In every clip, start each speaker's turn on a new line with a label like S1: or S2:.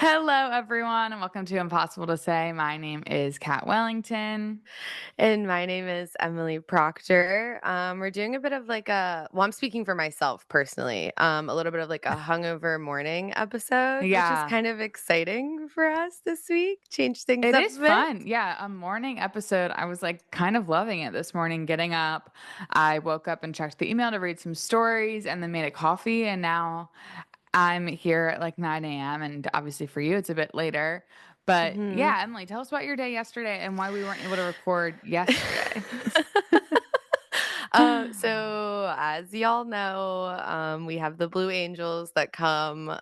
S1: Hello, everyone, and welcome to Impossible to Say. My name is Kat Wellington.
S2: And my name is Emily Proctor. We're doing a bit of I'm speaking for myself personally, a little bit of like a hungover morning episode, which is
S1: Yeah,
S2: kind of exciting for us this week. Change things
S1: it
S2: up
S1: is
S2: a bit.
S1: fun. Yeah, a morning episode. I was like kind of loving it this morning, getting up. I woke up and checked the email to read some stories and then made a coffee. And now I'm here at like 9 a.m. And obviously for you, it's a bit later. But
S2: hmm
S1: yeah, Emily, tell us about your day yesterday and why we weren't able to record yesterday.
S2: so as y'all know, we have the Blue Angels that come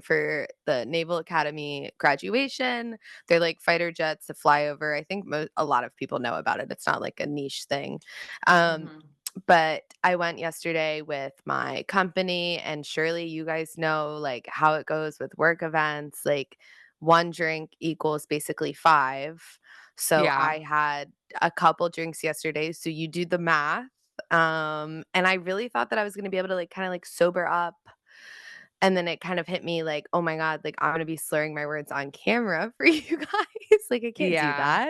S2: for the Naval Academy graduation. They're like fighter jets that fly over. I think a lot of people know about it. It's not like a niche thing. Um,
S1: Mhm.
S2: but I went yesterday with my company, and surely you guys know like how it goes with work events. Like one drink equals basically five. So
S1: Yeah.
S2: I had a couple drinks yesterday. So you do the math. And I really thought that I was gonna be able to like kind of like sober up. And then it kind of hit me like, oh my God, like I'm gonna be slurring my words on camera for you guys. Like I can't do
S1: Yeah.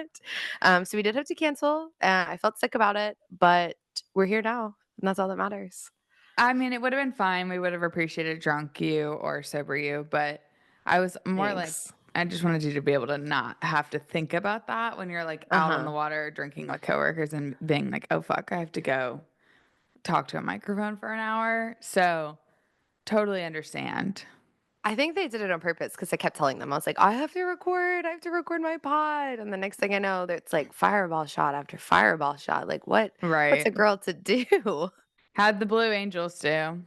S2: that. So we did have to cancel. I felt sick about it, but we're here now. And that's all that matters.
S1: I mean, it would have been fine. We would have appreciated drunk you or sober you, but I was more like,
S2: Thanks.
S1: I just wanted you to be able to not have to think about that when you're like out on the
S2: Uh-huh.
S1: water drinking with coworkers and being like, oh fuck, I have to go talk to a microphone for an hour. So totally understand.
S2: I think they did it on purpose because I kept telling them, I was like, I have to record my pod. And the next thing I know, it's like fireball shot after fireball shot. Like what's a
S1: Right.
S2: girl to do?
S1: How'd the Blue Angels do?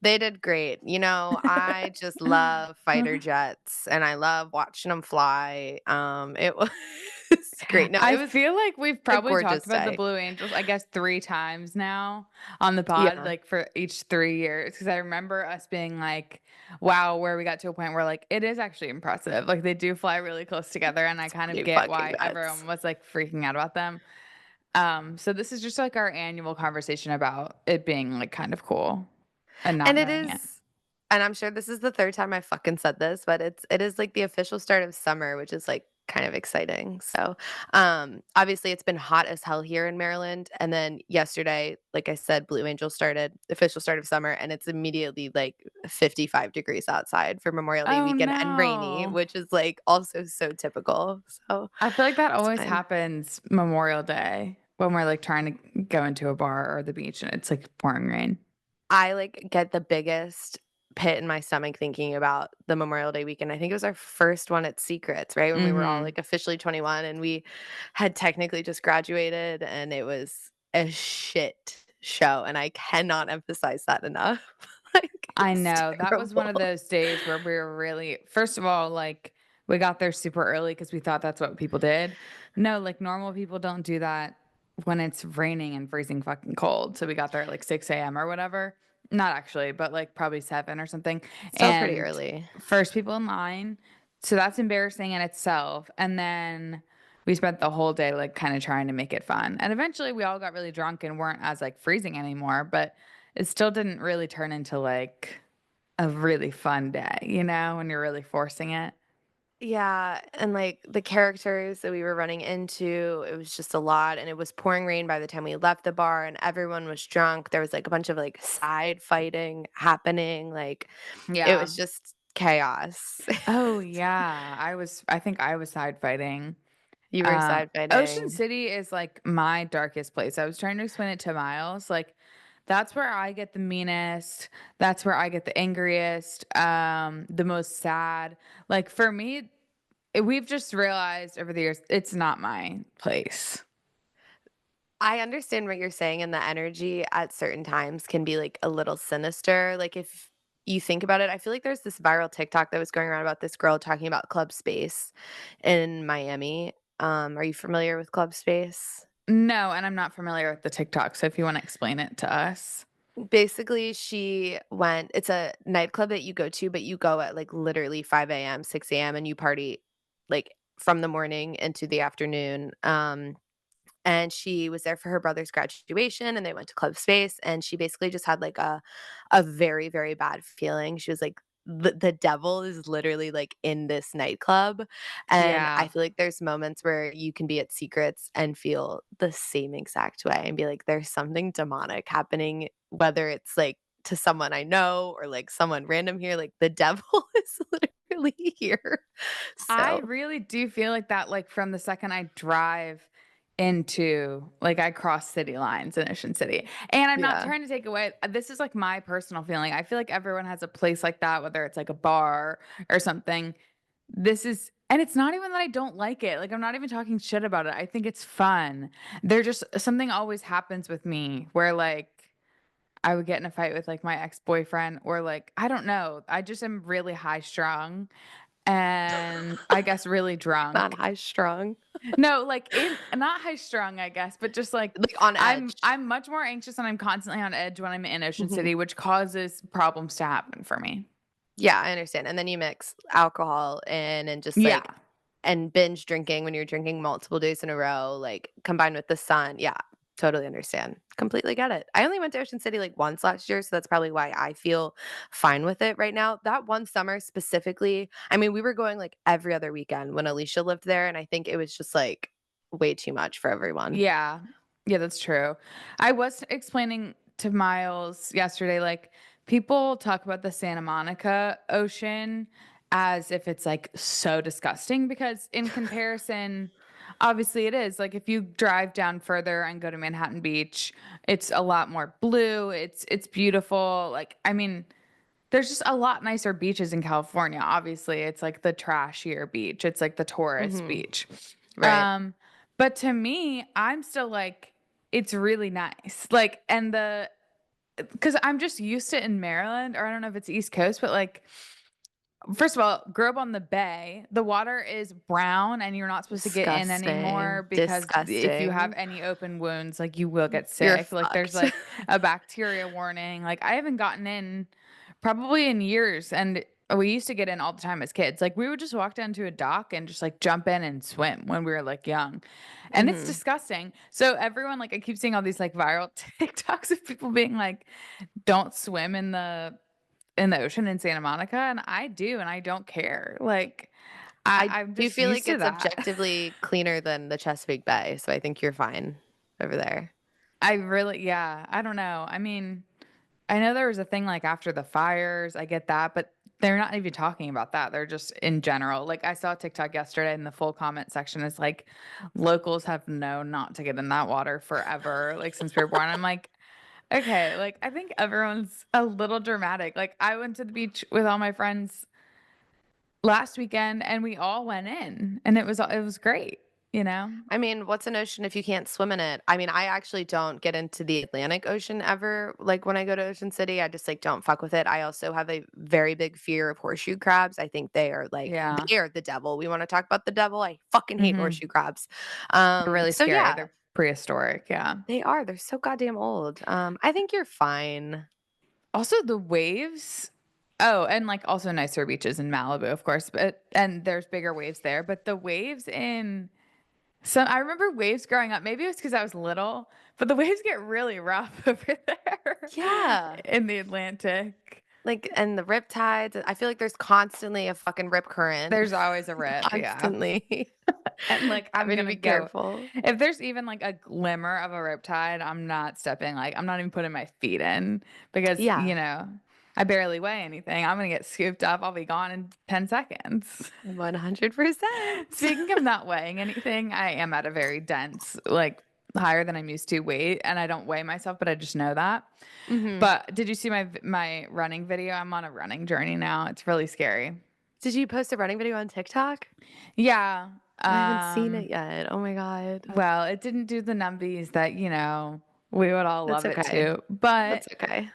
S2: They did great. I just love fighter jets and I love watching them fly. It was great. No,
S1: I
S2: it was
S1: feel like we've
S2: a
S1: probably talked
S2: gorgeous
S1: about the
S2: day.
S1: Blue Angels, I guess 3 times now on the pod,
S2: Yeah.
S1: like, for each 3 years, because I remember us being like, "Wow," where we got to a point where, like, it is actually impressive, like, they do fly really close together, and I
S2: It's
S1: kind of
S2: pretty
S1: get
S2: fucking
S1: why
S2: nuts.
S1: everyone was, like, freaking out about them. So this is just, like, our annual conversation about it being, like, kind of cool and not
S2: And it
S1: knowing it.
S2: is and I'm sure this is the 3rd time I fucking said this, but it is like the official start of summer, which is like kind of exciting. So, obviously it's been hot as hell here in Maryland. And then yesterday, like I said, Blue Angel started, official start of summer, and it's immediately like 55 degrees outside for Memorial Day
S1: Oh,
S2: weekend and rainy,
S1: no.
S2: which is like also so typical. So
S1: I feel like that
S2: it's
S1: always
S2: fine.
S1: happens Memorial Day when we're, like, trying to go into a bar or the beach and it's, like, pouring rain.
S2: I, like, get the biggest pit in my stomach thinking about the Memorial Day weekend. I think it was our first one at Secrets, right? When we were all,
S1: Mhm.
S2: like, officially 21 and we had technically just graduated, and it was a shit show, and I cannot emphasize that enough. Like, it
S1: I
S2: was
S1: know, that was one of
S2: terrible.
S1: those days where we were really first of all, like, we got there super early because we thought that's what people did. No, like, normal people don't do that when it's raining and freezing fucking cold, so we got there at, like, 6 a.m. or whatever. Not actually, but, like, probably 7 or something,
S2: Still pretty
S1: and
S2: early.
S1: first people in line, so that's embarrassing in itself, and then we spent the whole day, like, kinda trying to make it fun, and eventually we all got really drunk and weren't as, like, freezing anymore, but it still didn't really turn into, like, a really fun day, when you're really forcing it?
S2: Yeah, and, like, the characters that we were running into, it was just a lot, and it was pouring rain by the time we left the bar, and everyone was drunk. There was, like, a bunch of, like, side fighting happening, like, it
S1: Yeah.
S2: was just chaos.
S1: Oh, yeah. I think I was side fighting.
S2: You were side
S1: Ocean
S2: fighting.
S1: City is, like, my darkest place. I was trying to explain it to Miles, like, that's where I get the meanest, that's where I get the angriest, the most sad. Like, for me, we've just realized over the years, it's not my place.
S2: I understand what you're saying, and the energy at certain times can be, like, a little sinister, like, if you think about it, I feel like there's this viral TikTok that was going around about this girl talking about Club Space in Miami. Are you familiar with Club Space?
S1: No, and I'm not familiar with the TikTok, so if you wanna explain it to us.
S2: Basically, she went it's a nightclub that you go to, but you go at, like, literally 5 AM, 6 AM, and you party, like, from the morning into the afternoon, and she was there for her brother's graduation, and they went to Club Space, and she basically just had, like, a very, very bad feeling. She was like, the devil is literally, like, in this nightclub, and I
S1: Yeah.
S2: feel like there's moments where you can be at Secrets and feel the same exact way and be like, "There's something demonic happening," whether it's, like, to someone I know or, like, someone random here, like, the devil is literally here.
S1: I
S2: So,
S1: really do feel like that, like, from the second I drive into like, I cross city lines in Ocean City, and I'm not
S2: yeah.
S1: trying to take away this is, like, my personal feeling. I feel like everyone has a place like that, whether it's, like, a bar or something. This is and it's not even that I don't like it, like, I'm not even talking shit about it. I think it's fun. There just something always happens with me where, like, I would get in a fight with, like, my ex-boyfriend or, like, I don't know. I just am really high strung and I guess really
S2: Not
S1: drunk.
S2: high strung.
S1: No, like in not high strung, I guess, but just like
S2: Like, on edge.
S1: I'm much more anxious and I'm constantly on edge when I'm in Ocean
S2: Mhm.
S1: City, which causes problems to happen for me.
S2: Yeah, I understand, and then you mix alcohol in and just,
S1: Yeah.
S2: like and binge drinking when you're drinking multiple days in a row, like, combined with the sun. Yeah, totally understand. Completely get it. I only went to Ocean City, like, once last year, so that's probably why I feel fine with it right now. That one summer specifically, I mean, we were going, like, every other weekend when Alicia lived there, and I think it was just, like, way too much for everyone.
S1: Yeah. Yeah, that's true. I was explaining to Miles yesterday, like, people talk about the Santa Monica Ocean as if it's like so disgusting because in comparison, obviously it is. Like if you drive down further and go to Manhattan Beach, it's a lot more blue. It's beautiful. Like, I mean, there's just a lot nicer beaches in California. Obviously, it's like the trashier beach. It's like the tourist
S2: Mhm.
S1: beach.
S2: Right.
S1: Um, but to me, I'm still like, it's really nice. Like, and because I'm just used to it in Maryland, or I don't know if it's East Coast, but like, first of all, grew up on the bay. The water is brown, and you're not supposed to get in
S2: Disgusting.
S1: anymore because if you have
S2: Disgusting.
S1: any open wounds, like you will get
S2: You're
S1: sick. Like there's
S2: fucked.
S1: like a bacteria warning. Like I haven't gotten in probably in years, and we used to get in all the time as kids. Like we would just walk down to a dock and just like jump in and swim when we were like young. And it's
S2: Mhm.
S1: disgusting. So everyone like I keep seeing all these like viral TikToks of people being like, don't swim in the ocean in Santa Monica, and I do, and I don't care. Like,
S2: I
S1: I'm
S2: do
S1: just
S2: feel
S1: used
S2: like
S1: to
S2: it's
S1: that.
S2: objectively cleaner than the Chesapeake Bay, so I think you're fine over there.
S1: I really, yeah, I don't know. I mean, I know there was a thing like after the fires, I get that, but they're not even talking about that. They're just in general. Like I saw a TikTok yesterday and the full comment section is like, locals have known not to get in that water forever, like since we were born. I'm like, okay, like I think everyone's a little dramatic. Like I went to the beach with all my friends last weekend and we all went in and it was great, you know?
S2: I mean, what's an ocean if you can't swim in it? I mean, I actually don't get into the Atlantic Ocean ever, like, when I go to Ocean City, I just, like, don't fuck with it. I also have a very big fear of horseshoe crabs. I think they are, like
S1: Yeah.
S2: they are the devil. We wanna talk about the devil? I fucking hate
S1: Mhm.
S2: horseshoe crabs.
S1: They're really
S2: So
S1: scary.
S2: yeah,
S1: They're prehistoric, yeah.
S2: they are. They're so goddamn old. I think you're fine.
S1: Also the waves oh, and, like, also nicer beaches in Malibu, of course, but and there's bigger waves there, but the waves in I remember waves growing up, maybe it was because I was little, but the waves get really rough over there
S2: Yeah.
S1: in the Atlantic.
S2: Like, and the rip tides, I feel like there's constantly a fucking rip current.
S1: There's always a rip, yeah.
S2: Constantly.
S1: And, like, I'm
S2: Having to
S1: gonna
S2: be
S1: go
S2: careful.
S1: if there's even, like, a glimmer of a riptide, I'm not stepping, like I'm not even putting my feet in because,
S2: Yeah,
S1: I barely weigh anything. I'm gonna get scooped up, I'll be gone in 10 seconds.
S2: 100%.
S1: Speaking of not weighing anything, I am at a very dense, like, higher than I'm used to weight, and I don't weigh myself, but I just know that.
S2: Mhm.
S1: But did you see my running video? I'm on a running journey now, it's really scary.
S2: Did you post a running video on TikTok?
S1: Yeah,
S2: I haven't seen it
S1: um
S2: yet. Oh my god.
S1: well, it didn't do the numbies that, we would all
S2: That's
S1: love it
S2: okay.
S1: too, but
S2: That's okay.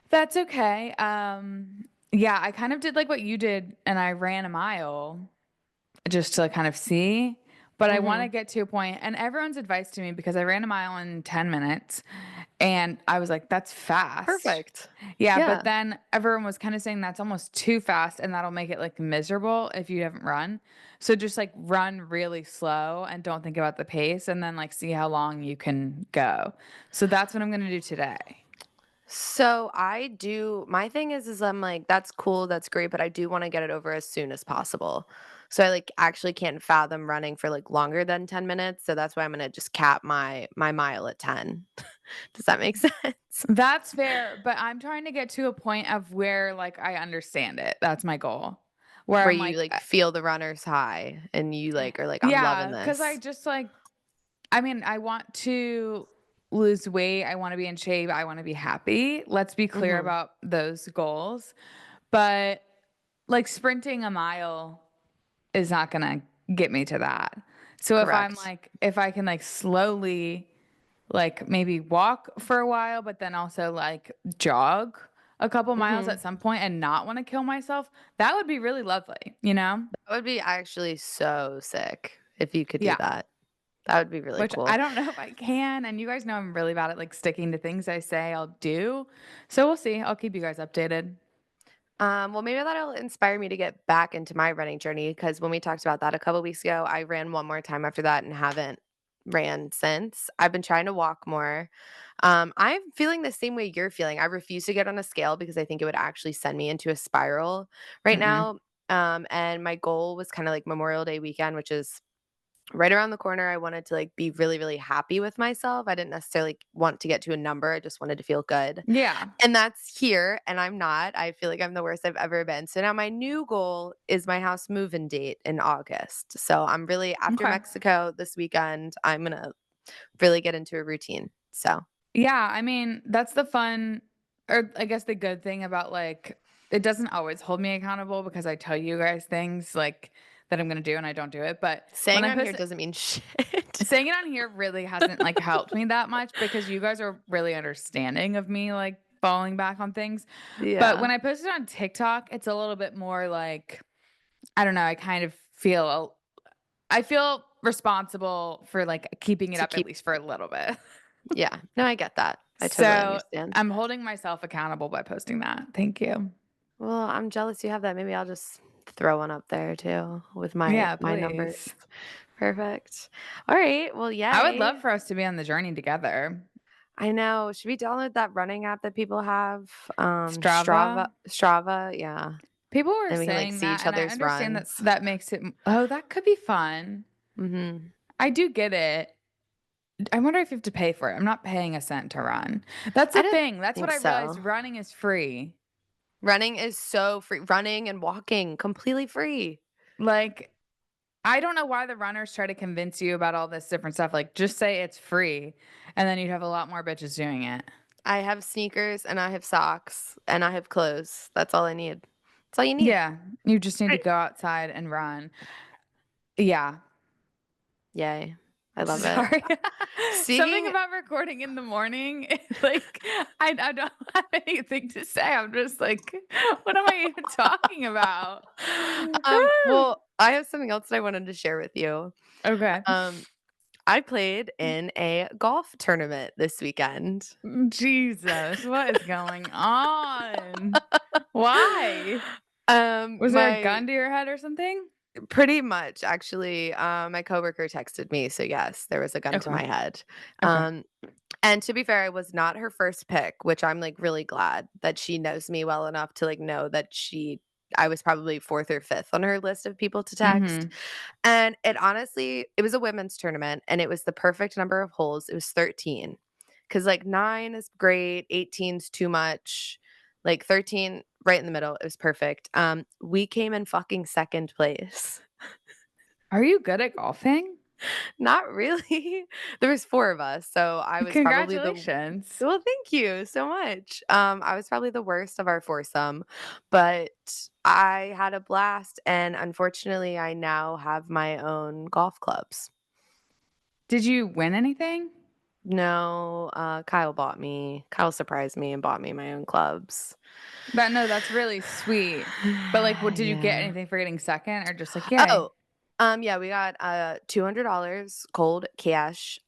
S1: that's okay. Yeah, I kind of did like what you did and I ran a mile just to kind of see, but I want to
S2: Mhm.
S1: get to a point and everyone's advice to me because I ran a mile in 10 minutes and I was like, that's fast.
S2: Perfect.
S1: Yeah, but
S2: Yeah.
S1: then everyone was kind of saying that's almost too fast and that'll make it like miserable if you haven't run. So just like run really slow and don't think about the pace and then like see how long you can go. So that's what I'm going to do today.
S2: So I do my thing is I'm like, "That's cool, that's great, but I do wanna get it over as soon as possible." So I, like, actually can't fathom running for, like, longer than 10 minutes, so that's why I'm gonna just cap my mile at 10. Does that make sense?
S1: That's fair, but I'm trying to get to a point of where, like, I understand it. That's my goal. Where
S2: Where
S1: I'm
S2: you,
S1: like,
S2: like, feel the runner's high and you, like, are like, "I'm loving
S1: yeah, because I
S2: this."
S1: just, like I mean, I want to lose weight, I wanna be in shape, I wanna be happy. Let's be clear
S2: Mhm.
S1: about those goals, but, like, sprinting a mile is not gonna get me to that. So
S2: Correct.
S1: if I can, like, slowly, like, maybe walk for a while, but then also, like, jog a couple miles at
S2: Mhm.
S1: some point and not wanna kill myself, that would be really lovely, you know?
S2: That would be actually so sick if you could do
S1: Yeah,
S2: that. That would be really
S1: which I
S2: cool.
S1: don't know if I can, and you guys know I'm really bad at, like, sticking to things I say I'll do. So we'll see, I'll keep you guys updated.
S2: Well, maybe that'll inspire me to get back into my running journey because when we talked about that a couple weeks ago, I ran one more time after that and haven't ran since. I've been trying to walk more. I'm feeling the same way you're feeling. I refuse to get on a scale because I think it would actually send me into a spiral right
S1: Mm-mm.
S2: now. And my goal was kind of like Memorial Day weekend, which is right around the corner. I wanted to like be really, really happy with myself. I didn't necessarily want to get to a number. I just wanted to feel good.
S1: Yeah,
S2: And that's here, and I'm not. I feel like I'm the worst I've ever been. So now my new goal is my house move-in date in August. So I'm really after
S1: okay.
S2: Mexico this weekend, I'm gonna really get into a routine. So
S1: Yeah, I mean, that's the fun or I guess the good thing about, like it doesn't always hold me accountable because I tell you guys things, like, that I'm gonna do and I don't do it, but when
S2: saying
S1: I
S2: on here
S1: post
S2: doesn't mean shit.
S1: saying it on here really hasn't, like, helped me that much because you guys are really understanding of me, like, falling back on things, but
S2: Yeah.
S1: when I post it on TikTok, it's a little bit more, like, I don't know, I kind of feel I feel responsible for, like, keeping it
S2: To
S1: up at
S2: keep
S1: least for a little bit.
S2: yeah. No, I get that. I totally
S1: So,
S2: understand.
S1: I'm holding myself accountable by posting that. Thank you.
S2: Well, I'm jealous you have that. Maybe I'll just throw one up there too with my
S1: Yeah,
S2: my numbers.
S1: please.
S2: Perfect. All right. Well,
S1: I would love
S2: yay.
S1: for us to be on the journey together.
S2: I know. Should we download that running app that people have? Strava
S1: Strava?
S2: Strava, yeah.
S1: People were
S2: And we can, like,
S1: saying
S2: see
S1: that,
S2: each
S1: and I
S2: other's
S1: understand that
S2: runs.
S1: that makes it oh, that could be fun.
S2: Mhm.
S1: I do get it. I wonder if you have to pay for it. I'm not paying a cent to run. That's
S2: I
S1: the
S2: didn't
S1: thing. That's what
S2: think
S1: I realized,
S2: so.
S1: running is free.
S2: Running is so free. Running and walking, completely free.
S1: Like, I don't know why the runners try to convince you about all this different stuff, like, just say it's free, and then you'd have a lot more bitches doing it.
S2: I have sneakers, and I have socks, and I have clothes. That's all I need. That's all you need.
S1: Yeah, you just need to
S2: Right.
S1: go outside and run. Yeah.
S2: Yay. I love it.
S1: Sorry. Something
S2: Speaking
S1: about recording in the morning, like, I don't have anything to say. I'm just like, what am I even talking about?
S2: well, I have something else that I wanted to share with you.
S1: Okay.
S2: Um, I played in a golf tournament this weekend.
S1: Jesus, what is going on? Why? Was there a
S2: My
S1: gun to your head or something?
S2: pretty much actually, my coworker texted me, so yes, there was a gun to
S1: Okay.
S2: my head.
S1: Okay.
S2: Um, and to be fair, I was not her first pick, which I'm, like, really glad that she knows me well enough to, like, know that I was probably 4th or 5th on her list of people to text.
S1: Mhm.
S2: And it was a women's tournament, and it was the perfect number of holes. It was 13. 'Cause, like, 9 is great, 18's too much, like, 13 right in the middle, it was perfect. We came in fucking 2nd place.
S1: Are you good at golfing?
S2: Not really. There was 4 of us, so I was probably the
S1: Congratulations.
S2: well, thank you so much. I was probably the worst of our foursome, but I had a blast, and unfortunately, I now have my own golf clubs.
S1: Did you win anything?
S2: No, Kyle surprised me and bought me my own clubs.
S1: That no, that's really sweet. But, like, what did you get
S2: Yeah.
S1: anything for getting second or just like,
S2: Oh,
S1: "Yay."
S2: yeah, we got, $200 cold cash,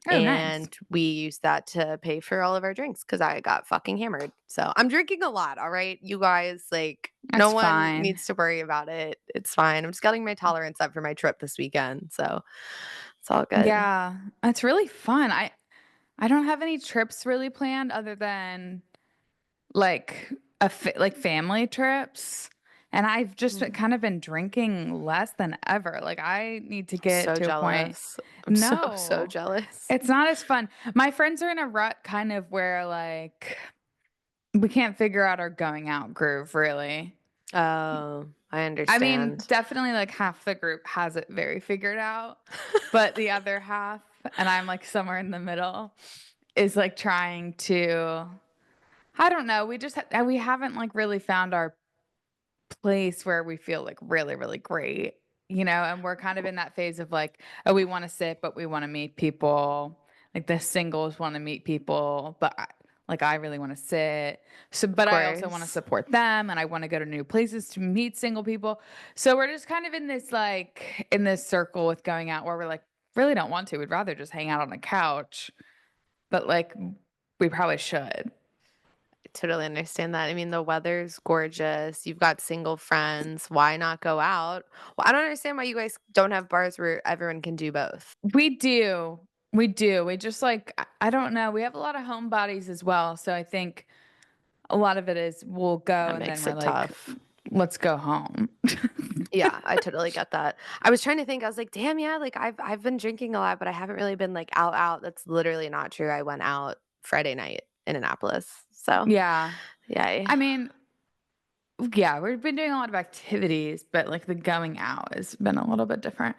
S1: Oh, nice.
S2: and we used that to pay for all of our drinks because I got fucking hammered. So, I'm drinking a lot, alright? You guys, like, no
S1: That's
S2: one
S1: fine.
S2: needs to worry about it. It's fine. I'm just getting my tolerance up for my trip this weekend, so it's all good.
S1: Yeah, it's really fun. I don't have any trips really planned other than like like family trips. And I've just
S2: Mhm.
S1: kind of been drinking less than ever. Like I need to get
S2: So
S1: to a point.
S2: jealous. I'm so, so
S1: No,
S2: jealous.
S1: it's not as fun. My friends are in a rut kind of where like we can't figure out our going out groove really.
S2: Oh, I
S1: I mean,
S2: understand.
S1: definitely like half the group has it very figured out, but the other half, and I'm like somewhere in the middle, is like trying to, I don't know, we haven't like really found our place where we feel like really, really great, and we're kind of in that phase of like, oh, we want to sit, but we want to meet people. Like the singles want to meet people, but I really want to sit. So,
S2: Of
S1: but I also want to
S2: course.
S1: support them and I want to go to new places to meet single people. So we're just kind of in this circle with going out where we're like, really don't want to. We'd rather just hang out on the couch, but like we probably should.
S2: I totally understand that. I mean, the weather's gorgeous. You've got single friends. Why not go out? Well, I don't understand why you guys don't have bars where everyone can do both.
S1: We do. We do. We just like I don't know. We have a lot of homebodies as well. So I think a lot of it is we'll go
S2: That
S1: and then
S2: makes
S1: we're
S2: it
S1: like,
S2: tough.
S1: let's go home.
S2: Yeah, I totally get that. I was trying to think, I was like, "Damn, yeah, like, I've been drinking a lot, but I haven't really been, like, out." That's literally not true. I went out Friday night in Annapolis. So,
S1: Yeah.
S2: yay.
S1: I mean, yeah, we've been doing a lot of activities, but like the going out has been a little bit different.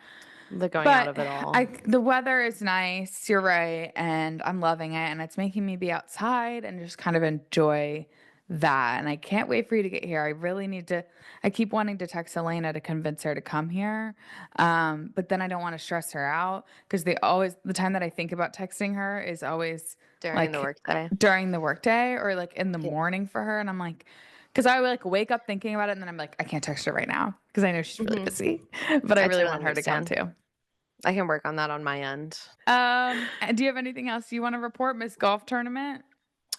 S2: The going out
S1: But
S2: of it all.
S1: the weather is nice, you're right, and I'm loving it, and it's making me be outside and just kind of enjoy that, and I can't wait for you to get here. I keep wanting to text Elena to convince her to come here, but then I don't wanna stress her out because the time that I think about texting her is always,
S2: During the
S1: like,
S2: workday.
S1: during the workday or, like, in the
S2: Yeah.
S1: morning for her, and I'm like, because I would, like, wake up thinking about it, and then I'm like, "I can't text her right now because I know she's really
S2: Mhm.
S1: busy," but I
S2: I
S1: really
S2: totally
S1: want her to come
S2: understand.
S1: too.
S2: I can work on that on my end.
S1: And do you have anything else you wanna report, Miss Golf Tournament?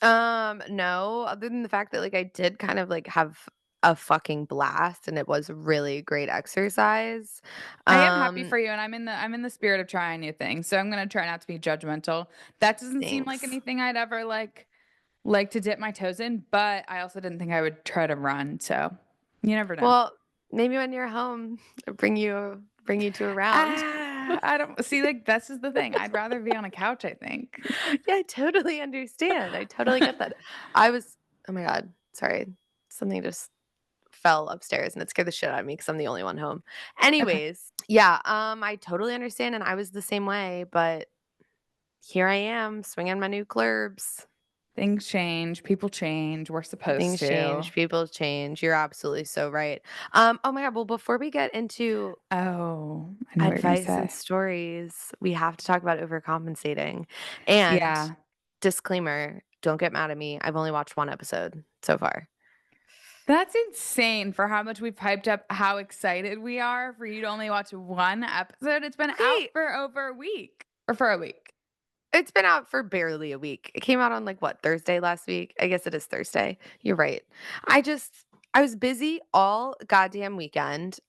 S2: No, other than the fact that, like, I did kind of, like, have a fucking blast, and it was really great exercise.
S1: I am happy
S2: Um,
S1: for you, and I'm in the spirit of trying new things, so I'm gonna try not to be judgmental. That doesn't seem like
S2: Thanks.
S1: anything I'd ever, like to dip my toes in, but I also didn't think I would try to run, so you never know.
S2: Well, maybe when you're home, bring you to a round.
S1: I don't see, like, this is the thing, I'd rather be on a couch, I think.
S2: Yeah, I totally understand. I totally get that. I was oh my god, sorry. Something just fell upstairs and it scared the shit out of me because 'cause I'm the only one home.
S1: Okay.
S2: Anyways, yeah, I totally understand, and I was the same way, but here I am swinging my new clubs.
S1: Things change, people change, we're supposed
S2: Things
S1: to.
S2: change, people change. You're absolutely so right. Oh my god, well, before we get into
S1: Oh, I know what you're gonna
S2: advice and
S1: say.
S2: stories, we have to talk about overcompensating. And
S1: Yeah.
S2: disclaimer, don't get mad at me. I've only watched 1 episode so far.
S1: That's insane for how much we've hyped up how excited we are for you to only watch 1 episode. It's been out
S2: Okay,
S1: for over a week or for a week.
S2: it's been out for barely a week. It came out on, like, what, Thursday last week? I guess it is Thursday. You're right. I was busy all goddamn weekend,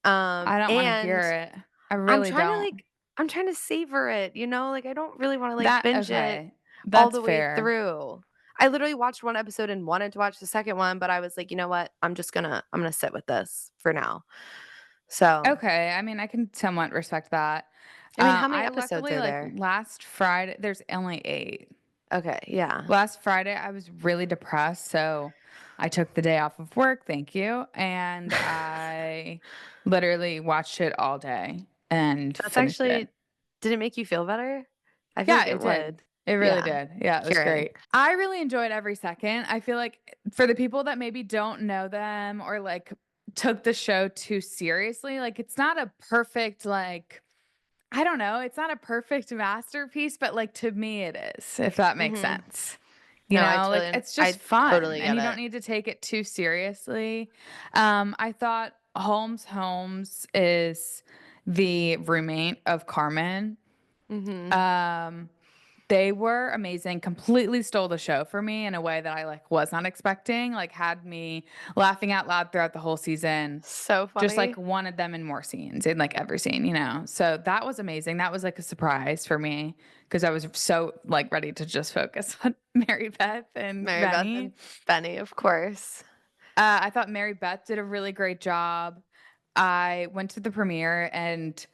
S1: I don't wanna hear
S2: and
S1: it. I
S2: I'm
S1: really
S2: trying to,
S1: don't.
S2: like I'm trying to savor it, like, I don't really wanna, like, binge it
S1: Okay.
S2: all
S1: That's
S2: the way
S1: fair.
S2: through. I literally watched 1 episode and wanted to watch the second one, but I was like, "You know what? I'm gonna sit with this for now." So,
S1: Okay, I mean, I can somewhat respect that.
S2: I mean, how many
S1: I
S2: episodes
S1: luckily,
S2: are
S1: like,
S2: there?
S1: last Friday there's only 8.
S2: Okay, yeah.
S1: Last Friday, I was really depressed, so I took the day off of work, thank you, and I literally watched it all day and
S2: That's
S1: finished it.
S2: actually did it make you feel better? I feel
S1: Yeah,
S2: like
S1: it
S2: it
S1: did.
S2: would.
S1: It really
S2: Yeah,
S1: did. Yeah, it was
S2: curing.
S1: great. I really enjoyed every second. I feel like for the people that maybe don't know them or, like, took the show too seriously, like, it's not a perfect, like I don't know, it's not a perfect masterpiece, but, like, to me it is, if that makes
S2: Mhm.
S1: sense.
S2: No,
S1: Like, it's just
S2: I
S1: fun,
S2: totally
S1: and
S2: get
S1: you don't
S2: it.
S1: need to take it too seriously. I thought Holmes is the roommate of Carmen.
S2: Mhm.
S1: Um, They were amazing, completely stole the show for me in a way that I, like, was not expecting, like, had me laughing out loud throughout the whole season,
S2: So
S1: just, like,
S2: funny.
S1: wanted them in more scenes, in, like, every scene, you know? So that was amazing. That was, like, a surprise for me because I was so, like, ready to just focus on Mary Beth and
S2: Mary Beth and
S1: Benny.
S2: Benny, of course.
S1: I thought Mary Beth did a really great job. I went to the premiere and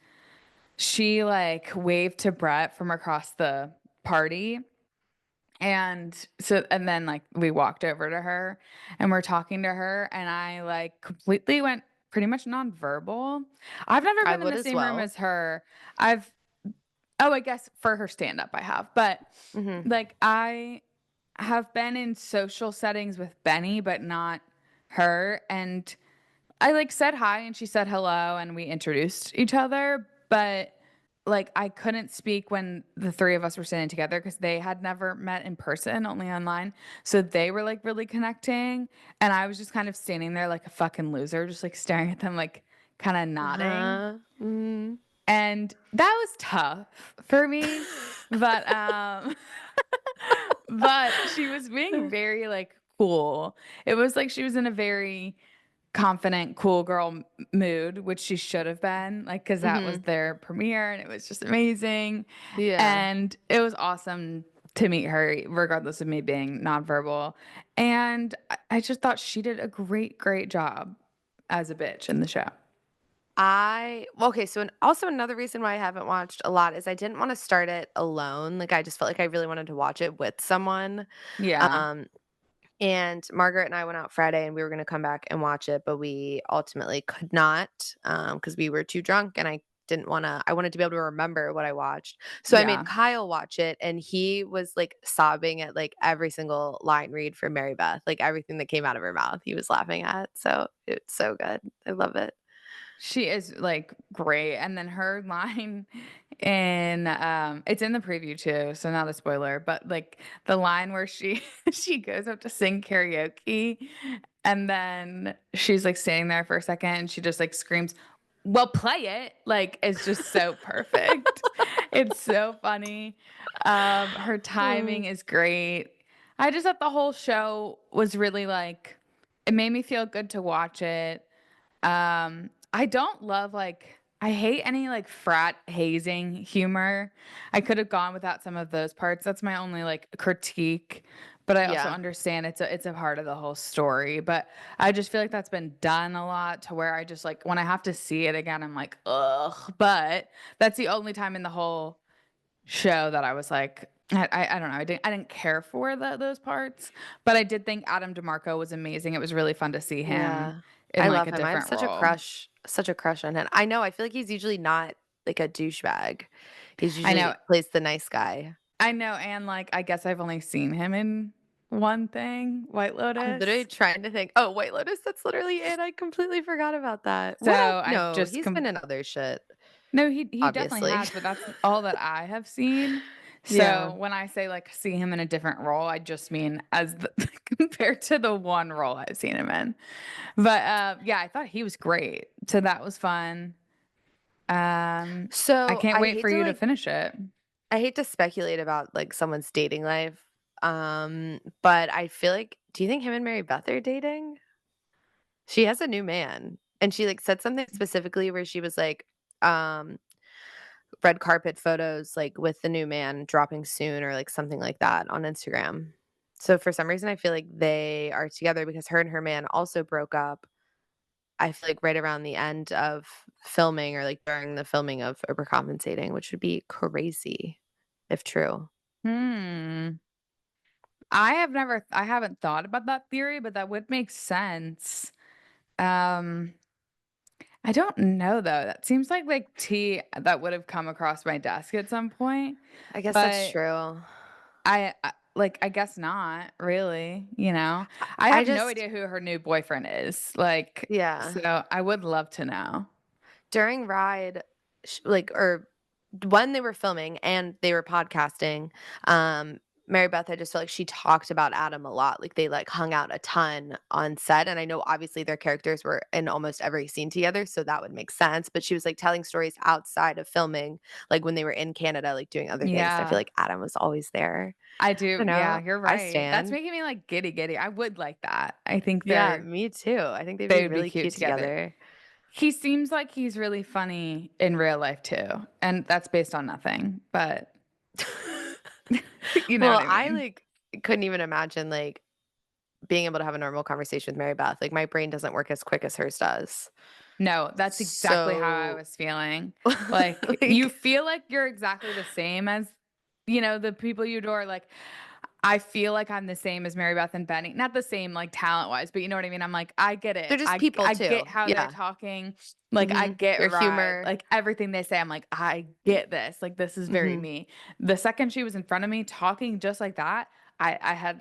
S1: she, like, waved to Brett from across the party. And then, like, we walked over to her and we're talking to her, and I, like, completely went pretty much nonverbal. I've never
S2: I
S1: been in
S2: would
S1: the
S2: as
S1: same room
S2: well.
S1: as her. I've Oh, I guess for her stand-up I have, but,
S2: Mhm.
S1: like, I have been in social settings with Benny, but not her, and I, like, said hi and she said hello and we introduced each other, but, like, I couldn't speak when the 3 of us were sitting together because they had never met in person, only online. So they were, like, really connecting, and I was just kind of standing there like a fucking loser, just, like, staring at them, like, kinda nodding.
S2: Uh-huh. Mhm.
S1: And that was tough for me, but, but she was being very, like, cool. It was like she was in a very confident, cool girl mood, which she should have been, like, because that was
S2: Mhm.
S1: their premiere and it was just amazing.
S2: Yeah.
S1: And it was awesome to meet her, regardless of me being nonverbal. And I just thought she did a great, great job as a bitch in the show.
S2: I well, okay, so also another reason why I haven't watched a lot is I didn't wanna start it alone, like, I just felt like I really wanted to watch it with someone,
S1: Yeah.
S2: um, and Margaret and I went out Friday, and we were gonna come back and watch it, but we ultimately could not, because we were too drunk, and I wanted to be able to remember what I watched. So I made
S1: Yeah.
S2: Kyle watch it, and he was, like, sobbing at, like, every single line read from Mary Beth, like, everything that came out of her mouth, he was laughing at, so it's so good. I love it.
S1: She is, like, great, and then her line in, it's in the preview too, so not a spoiler, but, like, the line where she she goes up to sing karaoke, and then she's, like, standing there for a second, and she just, like, screams, "Well, play it!" Like, it's just so perfect. It's so funny. Her timing
S2: Mm.
S1: is great. I just thought the whole show was really, like, it made me feel good to watch it. I don't love, like, I hate any, like, frat hazing humor. I could have gone without some of those parts. That's my only, like, critique, but I also
S2: Yeah.
S1: understand it's a part of the whole story, but I just feel like that's been done a lot to where I just, like, when I have to see it again, I'm like, "Ugh," but that's the only time in the whole show that I was like, I don't know, I didn't care for those parts, but I did think Adam DeMarco was amazing. It was really fun to see him
S2: Yeah.
S1: in,
S2: I
S1: like,
S2: love
S1: a
S2: him. I have
S1: different role.
S2: such a crush on him. I know, I feel like he's usually not, like, a douchebag. He's
S1: I know
S2: usually plays the nice guy.
S1: I know, and, like, I guess I've only seen him in one thing, White
S2: I'm literally
S1: Lotus.
S2: trying to think, "Oh, White Lotus, that's literally it, I completely forgot about that."
S1: So
S2: What?
S1: I've
S2: No,
S1: just
S2: he's been in other shit,
S1: No, he definitely
S2: obviously.
S1: has, but that's all that I have seen.
S2: Yeah.
S1: So when I say, like, see him in a different role, I just mean as the compared to the one role I've seen him in. But, yeah, I thought he was great, so that was fun. I
S2: So,
S1: can't wait for you to finish it.
S2: I hate to speculate about, like, someone's dating life, but I feel like do you think him and Mary Beth are dating? She has a new man, and she, like, said something specifically where she was like, um, red carpet photos, like, with the new man dropping soon or, like, something like that on Instagram. So, for some reason, I feel like they are together because her and her man also broke up, I feel like right around the end of filming or, like, during the filming of Overcompensating, which would be crazy if true.
S1: Hmm. I haven't thought about that theory, but that would make sense. Um, I don't know though. That seems like tea that would have come across my desk at some point,
S2: I guess that's
S1: but
S2: true.
S1: I guess not really, you know?
S2: I
S1: I
S2: I
S1: have no
S2: just
S1: idea who her new boyfriend is, like,
S2: yeah.
S1: so I would love to know.
S2: During Ride, or when they were filming and they were podcasting, um, Mary Beth, I just felt like she talked about Adam a lot, like, they, like, hung out a ton on set, and I know obviously their characters were in almost every scene together, so that would make sense, but she was, like, telling stories outside of filming, like, when they were in Canada, like, doing other things, I feel
S1: Yeah.
S2: like Adam was always there.
S1: I
S2: I
S1: do.
S2: don't
S1: Yeah,
S2: know,
S1: you're
S2: I
S1: right. That's
S2: stan.
S1: making me, like, giddy. I would like that. I think
S2: Yeah, me too, I think they'd
S1: they
S2: be
S1: would be
S2: really
S1: cute
S2: cute
S1: together.
S2: together.
S1: He seems like he's really funny in real life too, and that's based on nothing, but you know what
S2: Well,
S1: I
S2: I,
S1: mean.
S2: like, couldn't even imagine, like, being able to have a normal conversation with Mary Beth, like, my brain doesn't work as quick as hers does.
S1: No, that's exactly how I
S2: So,
S1: was feeling. Like, you
S2: like
S1: feel like you're exactly the same as, the people you adore, like, I feel like I'm the same as Mary Beth and Benny. Not the same, like, talent-wise, but you know what I mean? I'm like, I get
S2: they're
S1: it.
S2: just
S1: I
S2: people
S1: I
S2: too.
S1: get how they're
S2: Yeah.
S1: talking. Like, I
S2: Mhm.
S1: get
S2: Their
S1: right.
S2: humor.
S1: Like, everything they say, I'm like, I get this. Like, this is very
S2: Mhm.
S1: me. The second she was in front of me talking just like that, I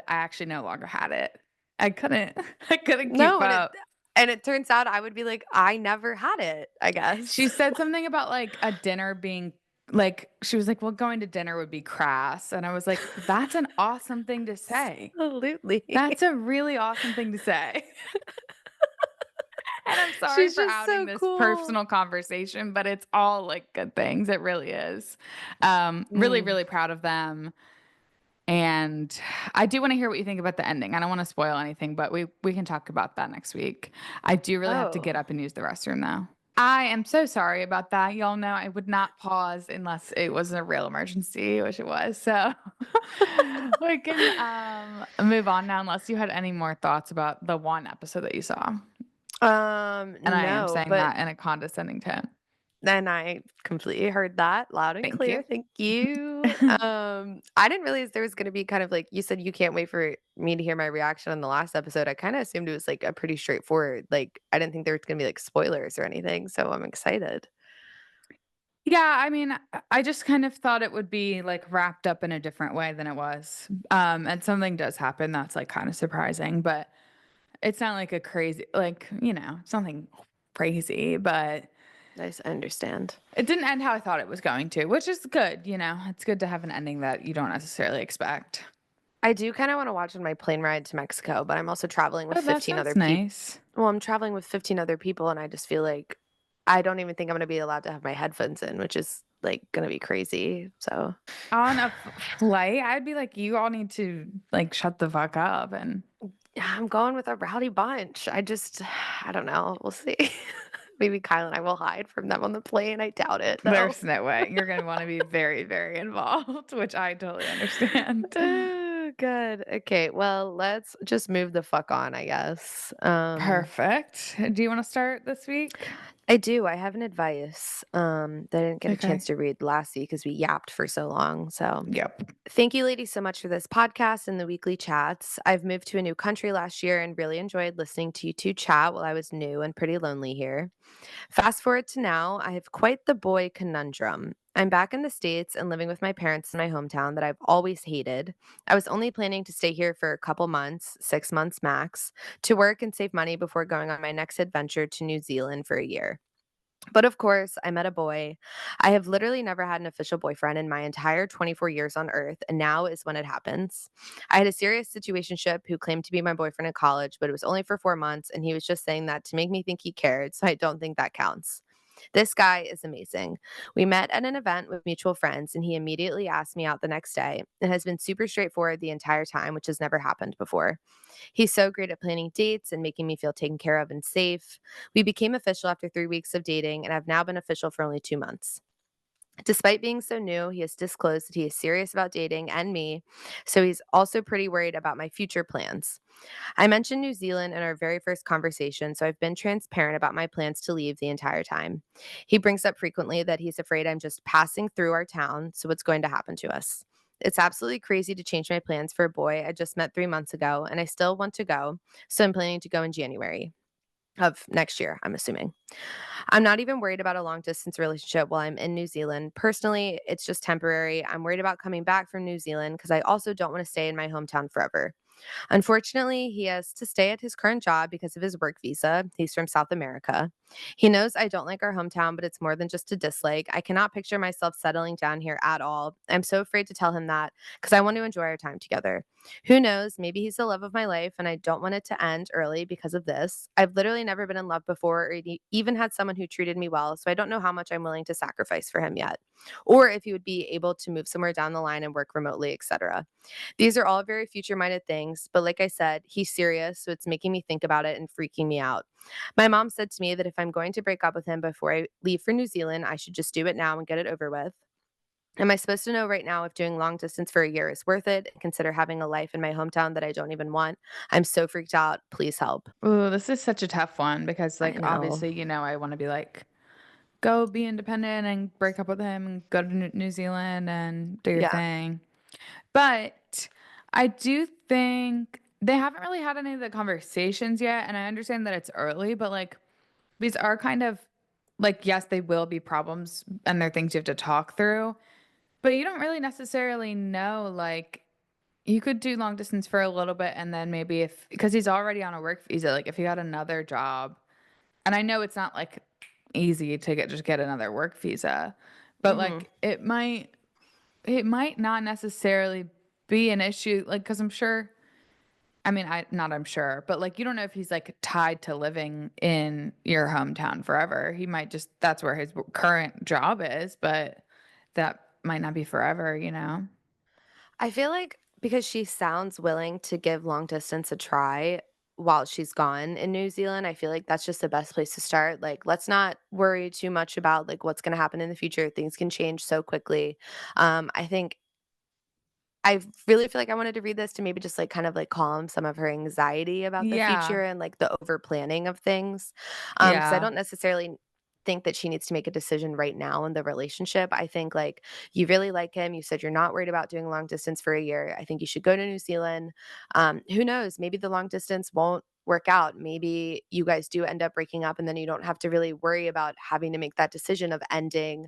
S1: actually no longer had it. I couldn't I couldn't keep
S2: No,
S1: up.
S2: and it turns out I would be like, "I never had it, I guess."
S1: She said something about, like, a dinner being like she was like, "Well, going to dinner would be crass," and I was like, "That's an awesome thing to say.
S2: Absolutely.
S1: That's a really awesome thing to say." And I'm sorry
S2: She's
S1: for
S2: just
S1: outing
S2: so
S1: this
S2: cool.
S1: personal conversation, but it's all, like, good things, it really is. Really,
S2: Mm.
S1: really proud of them, and I do wanna hear what you think about the ending. I don't wanna spoil anything, but we can talk about that next week. I do really have to get
S2: Oh.
S1: up and use the restroom, though. I am so sorry about that. Y'all know I would not pause unless it was a real emergency, which it was. So we can move on now unless you had any more thoughts about the one episode that you saw. And I am
S2: No,
S1: saying
S2: but
S1: that in a condescending tone.
S2: then I completely heard that loud and
S1: Thank you.
S2: clear, thank you. I didn't realize there was gonna be kind of like you said you can't wait for me to hear my reaction on the last episode. I kinda assumed it was, like, a pretty straightforward like, I didn't think there was gonna be, like, spoilers or anything, so I'm excited.
S1: Yeah, I mean, I just kind of thought it would be like wrapped up in a different way than it was. And something does happen that's like kind of surprising, but it's not like a crazy, like, it's nothing crazy, but
S2: I understand.
S1: it didn't end how I thought it was going to, which is good. It's good to have an ending that you don't necessarily expect.
S2: I do kinda wanna watch on my plane ride to Mexico, but I'm also traveling with
S1: Oh, that
S2: 15 other
S1: sounds
S2: people.
S1: nice.
S2: Well, I'm traveling with 15 other people, and I just feel like I don't even think I'm gonna be allowed to have my headphones in, which is, like, gonna be crazy, so
S1: On a flight, I'd be like, you all need to like shut the fuck up and
S2: yeah, I'm going with a rowdy bunch. I just I don't know, we'll see. Maybe Kyle and I will hide from them on the plane, I doubt it, though.
S1: there's no way. You're gonna want to be very, very involved, which I totally understand.
S2: Oh, good. Okay, well, let's just move the fuck on, I guess.
S1: Perfect. Do you want to start this week?
S2: I do, I have an advice, that I didn't get a chance
S1: Okay.
S2: to read last week because we yapped for so long, so
S1: Yep.
S2: thank you, ladies, so much for this podcast and the weekly chats. I've moved to a new country last year and really enjoyed listening to you two chat while I was new and pretty lonely here. Fast forward to now, I have quite the boy conundrum. I'm back in the States and living with my parents in my hometown that I've always hated. I was only planning to stay here for a couple months, 6 months max, to work and save money before going on my next adventure to New Zealand for a year. But of course, I met a boy. I have literally never had an official boyfriend in my entire 24 years on earth, and now is when it happens. I had a serious situationship who claimed to be my boyfriend in college, but it was only for 4 months, and he was just saying that to make me think he cared, so I don't think that counts. This guy is amazing. We met at an event with mutual friends, and he immediately asked me out the next day and has been super straightforward the entire time, which has never happened before. He's so great at planning dates and making me feel taken care of and safe. We became official after 3 weeks of dating and have now been official for only 2 months. Despite being so new, he has disclosed that he is serious about dating and me, so he's also pretty worried about my future plans. I mentioned New Zealand in our very first conversation, so I've been transparent about my plans to leave the entire time. He brings up frequently that he's afraid I'm just passing through our town, so what's going to happen to us? It's absolutely crazy to change my plans for a boy I just met 3 months ago, and I still want to go, so I'm planning to go in January of next year, I'm assuming. I'm not even worried about a long distance relationship while I'm in New Zealand. Personally, it's just temporary. I'm worried about coming back from New Zealand because I also don't want to stay in my hometown forever. Unfortunately, he has to stay at his current job because of his work visa. He's from South America. He knows I don't like our hometown, but it's more than just a dislike. I cannot picture myself settling down here at all. I'm so afraid to tell him that because I want to enjoy our time together. Who knows? Maybe he's the love of my life, and I don't want it to end early because of this. I've literally never been in love before or even had someone who treated me well, so I don't know how much I'm willing to sacrifice for him yet, or if he would be able to move somewhere down the line and work remotely, etc. These are all very future minded things, but like I said, he's serious, so it's making me think about it and freaking me out. My mom said to me that if I'm going to break up with him before I leave for New Zealand, I should just do it now and get it over with. Am I supposed to know right now if doing long distance for a year is worth it? Consider having a life in my hometown that I don't even want. I'm so freaked out. Please help.
S1: Ooh, this is such a tough one because,
S2: I
S1: like,
S2: know.
S1: obviously, I want to be like, go be independent and break up with him and go to New Zealand and do your
S2: Yeah.
S1: thing. But I do think they haven't really had any of the conversations yet. And I understand that it's early, but like, these are kind of like, yes, they will be problems and they're things you have to talk through, but you don't really necessarily know, like, you could do long distance for a little bit and then maybe if because he's already on a work visa, like if he got another job, and I know it's not like easy to get another work visa, but
S2: Mhm.
S1: like it might not necessarily be an issue, like because I'm sure. I mean, I'm sure, but like you don't know if he's like tied to living in your hometown forever. He might just that's where his current job is, but that might not be forever.
S2: I feel like because she sounds willing to give long distance a try while she's gone in New Zealand, I feel like that's just the best place to start. Like, let's not worry too much about like what's going to happen in the future. Things can change so quickly. I think I really feel like I wanted to read this to maybe just, like, kind of, like, calm some of her anxiety about the
S1: Yeah.
S2: future and, like, the over planning of things, because I
S1: Yeah.
S2: don't necessarily think that she needs to make a decision right now in the relationship. I think, like, you really like him, you said you're not worried about doing long distance for a year. I think you should go to New Zealand. Who knows? Maybe the long distance won't work out. Maybe you guys do end up breaking up, and then you don't have to really worry about having to make that decision of ending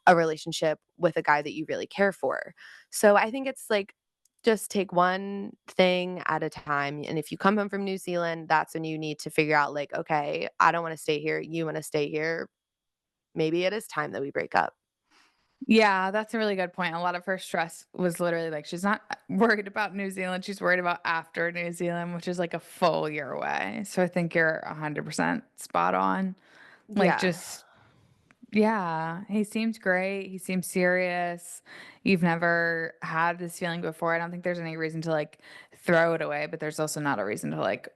S2: a relationship with a guy that you really care for. So I think it's like just take one thing at a time. And if you come home from New Zealand, that's when you need to figure out, like, okay, I don't want to stay here. You want to stay here. Maybe it is time that we break up.
S1: Yeah, that's a really good point. A lot of her stress was literally like she's not worried about New Zealand, she's worried about after New Zealand, which is like a full year away. So I think you're 100% spot on. Like
S2: Yeah,
S1: just yeah, he seems great. He seems serious. You've never had this feeling before. I don't think there's any reason to like throw it away, but there's also not a reason to like,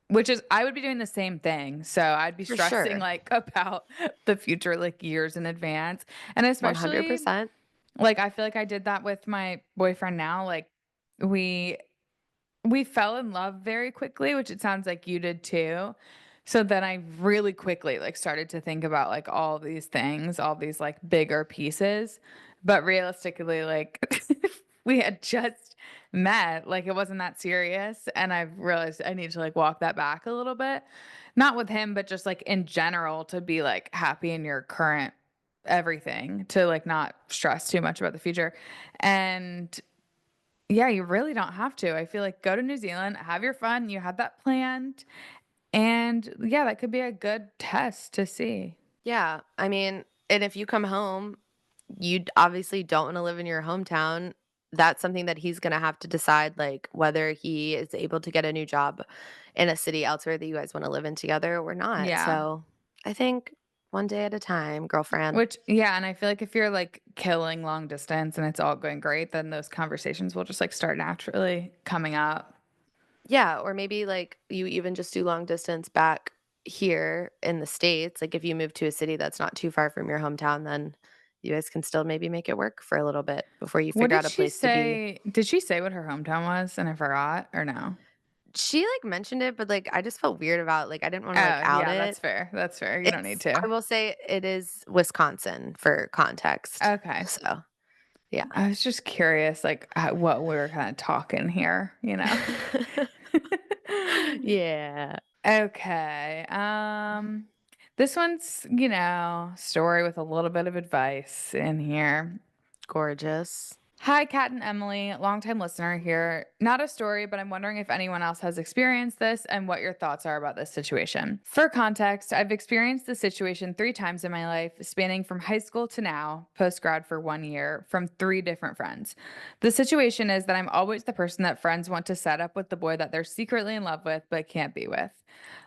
S1: which is, I would be doing the same thing. So I'd be
S2: for
S1: stressing
S2: sure.
S1: like about the future like years in advance. And especially
S2: 100%.
S1: like I feel like I did that with my boyfriend now. Like we we fell in love very quickly, which it sounds like you did too. So then I really quickly like started to think about like all these things, all these like bigger pieces. But realistically, like we had just met, like it wasn't that serious. And I've realized I need to like walk that back a little bit. Not with him, but just like in general to be like happy in your current everything, to like not stress too much about the future. And yeah, you really don't have to. I feel like go to New Zealand, have your fun. You had that planned. And yeah, that could be a good test to see.
S2: Yeah. I mean, and if you come home, you obviously don't want to live in your hometown. That's something that he's going to have to decide, like whether he is able to get a new job in a city elsewhere that you guys want to live in together or not.
S1: Yeah.
S2: So I think one day at a time, girlfriend.
S1: Which, yeah. And I feel like if you're like killing long distance and it's all going great, then those conversations will just like start naturally coming up.
S2: Yeah. Or maybe like you even just do long distance back here in the States. Like if you move to a city that's not too far from your hometown, then you guys can still maybe make it work for a little bit before you
S1: What
S2: figure
S1: did
S2: out a
S1: she
S2: place to be.
S1: say? Did she say what her hometown was and I forgot or no?
S2: She, like, mentioned it, but, like, I just felt weird about like, I didn't wanna, like,
S1: Oh,
S2: out
S1: yeah,
S2: it.
S1: that's fair. That's fair. You don't need
S2: It's
S1: to.
S2: I will say it is Wisconsin for context.
S1: Okay.
S2: So, yeah.
S1: I was just curious, like, what we were kind of talking here.
S2: Yeah.
S1: Okay. This one's, story with a little bit of advice in here.
S2: Gorgeous.
S1: Hi, Kat and Emily, longtime listener here. Not a story, but I'm wondering if anyone else has experienced this and what your thoughts are about this situation. For context, I've experienced this situation 3 times in my life, spanning from high school to now, post grad for 1 year, from 3 different friends. The situation is that I'm always the person that friends want to set up with the boy that they're secretly in love with but can't be with.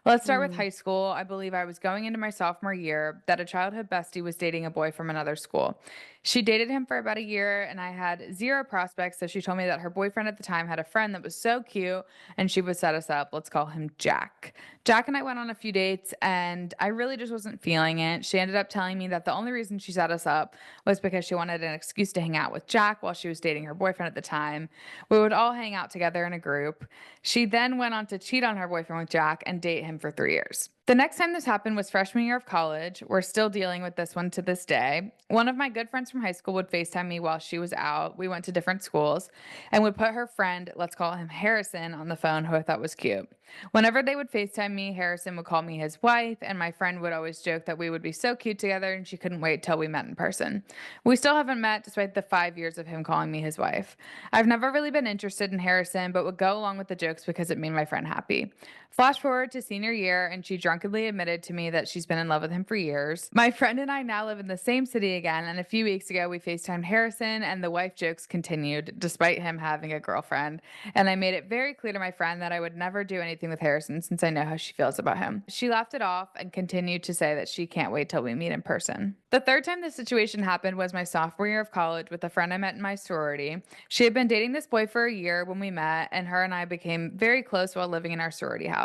S1: Let's start with
S2: Mm,
S1: high school. I believe I was going into my sophomore year that a childhood bestie was dating a boy from another school. She dated him for about a year, and I had zero prospects. So she told me that her boyfriend at the time had a friend that was so cute, and she would set us up. Let's call him Jack. Jack and I went on a few dates, and I really just wasn't feeling it. She ended up telling me that the only reason she set us up was because she wanted an excuse to hang out with Jack while she was dating her boyfriend at the time. We would all hang out together in a group. She then went on to cheat on her boyfriend with Jack and date him for 3 years. The next time this happened was freshman year of college. We're still dealing with this one to this day. One of my good friends from high school would FaceTime me while she was out. We went to different schools and would put her friend, let's call him Harrison, on the phone, who I thought was cute. Whenever they would FaceTime me, Harrison would call me his wife, and my friend would always joke that we would be so cute together and she couldn't wait till we met in person. We still haven't met despite the 5 years of him calling me his wife. I've never really been interested in Harrison, but would go along with the jokes because it made my friend happy. Flash forward to senior year, and she drunkenly admitted to me that she's been in love with him for years. My friend and I now live in the same city again, and a few weeks ago we FaceTimed Harrison, and the wife jokes continued, despite him having a girlfriend. And I made it very clear to my friend that I would never do anything with Harrison since I know how she feels about him. She laughed it off and continued to say that she can't wait till we meet in person. The third time this situation happened was my sophomore year of college with a friend I met in my sorority. She had been dating this boy for a year when we met, and her and I became very close while living in our sorority house.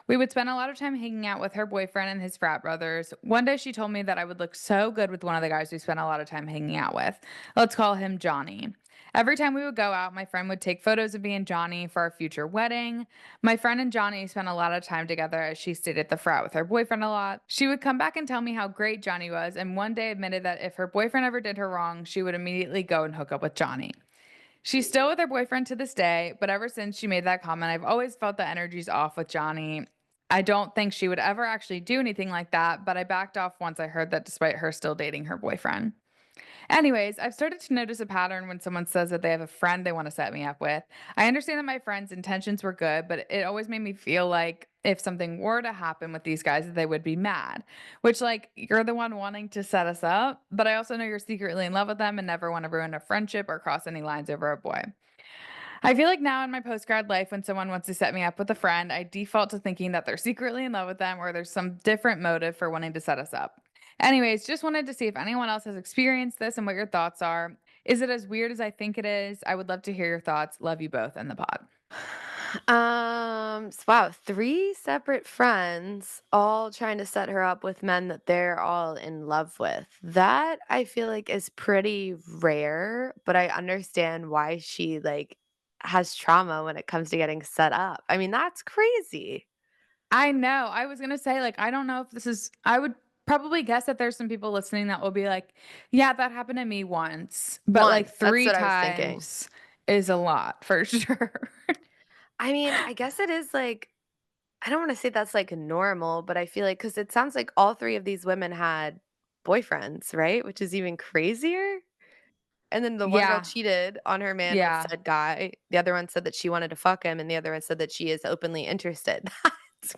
S1: We would spend a lot of time hanging out with her boyfriend and his frat brothers. One day she told me that I would look so good with one of the guys we spent a lot of time hanging out with. Let's call him Johnny. Every time we would go out, my friend would take photos of me and Johnny for our future wedding. My friend and Johnny spent a lot of time together as she stayed at the frat with her boyfriend a lot. She would come back and tell me how great Johnny was, and one day admitted that if her boyfriend ever did her wrong, she would immediately go and hook up with Johnny. She's still with her boyfriend to this day, but ever since she made that comment, I've always felt the energy's off with Johnny. I don't think she would ever actually do anything like that, but I backed off once I heard that despite her still dating her boyfriend. Anyways, I've started to notice a pattern when someone says that they have a friend they want to set me up with. I understand that my friend's intentions were good, but it always made me feel like if something were to happen with these guys, that they would be mad. Which, like, you're the one wanting to set us up, but I also know you're secretly in love with them and never want to ruin a friendship or cross any lines over a boy. I feel like now in my post grad life, when someone wants to set me up with a friend, I default to thinking that they're secretly in love with them or there's some different motive for wanting to set us up. Anyways, just wanted to see if anyone else has experienced this and what your thoughts are. Is it as weird as I think it is? I would love to hear your thoughts. Love you both in the pod.
S2: wow, 3 separate friends all trying to set her up with men that they're all in love with. That I feel like is pretty rare, but I understand why she, like, has trauma when it comes to getting set up. I mean, that's crazy.
S1: I know. I was going to say, like, I don't know if this is, I would probably guess that there's some people listening that will be like, yeah, that happened to me once, but like
S2: Once, that's
S1: three
S2: what I was thinking.
S1: times is a lot for sure.
S2: I mean, I guess it is, like I don't wanna say that's, like, normal, but I feel like because it sounds like all 3 of these women had boyfriends, right? Which is even crazier? And then the one girl
S1: Yeah.
S2: cheated on her man with
S1: Yeah.
S2: said guy. The other one said that she wanted to fuck him, and the other one said that she is openly interested. That's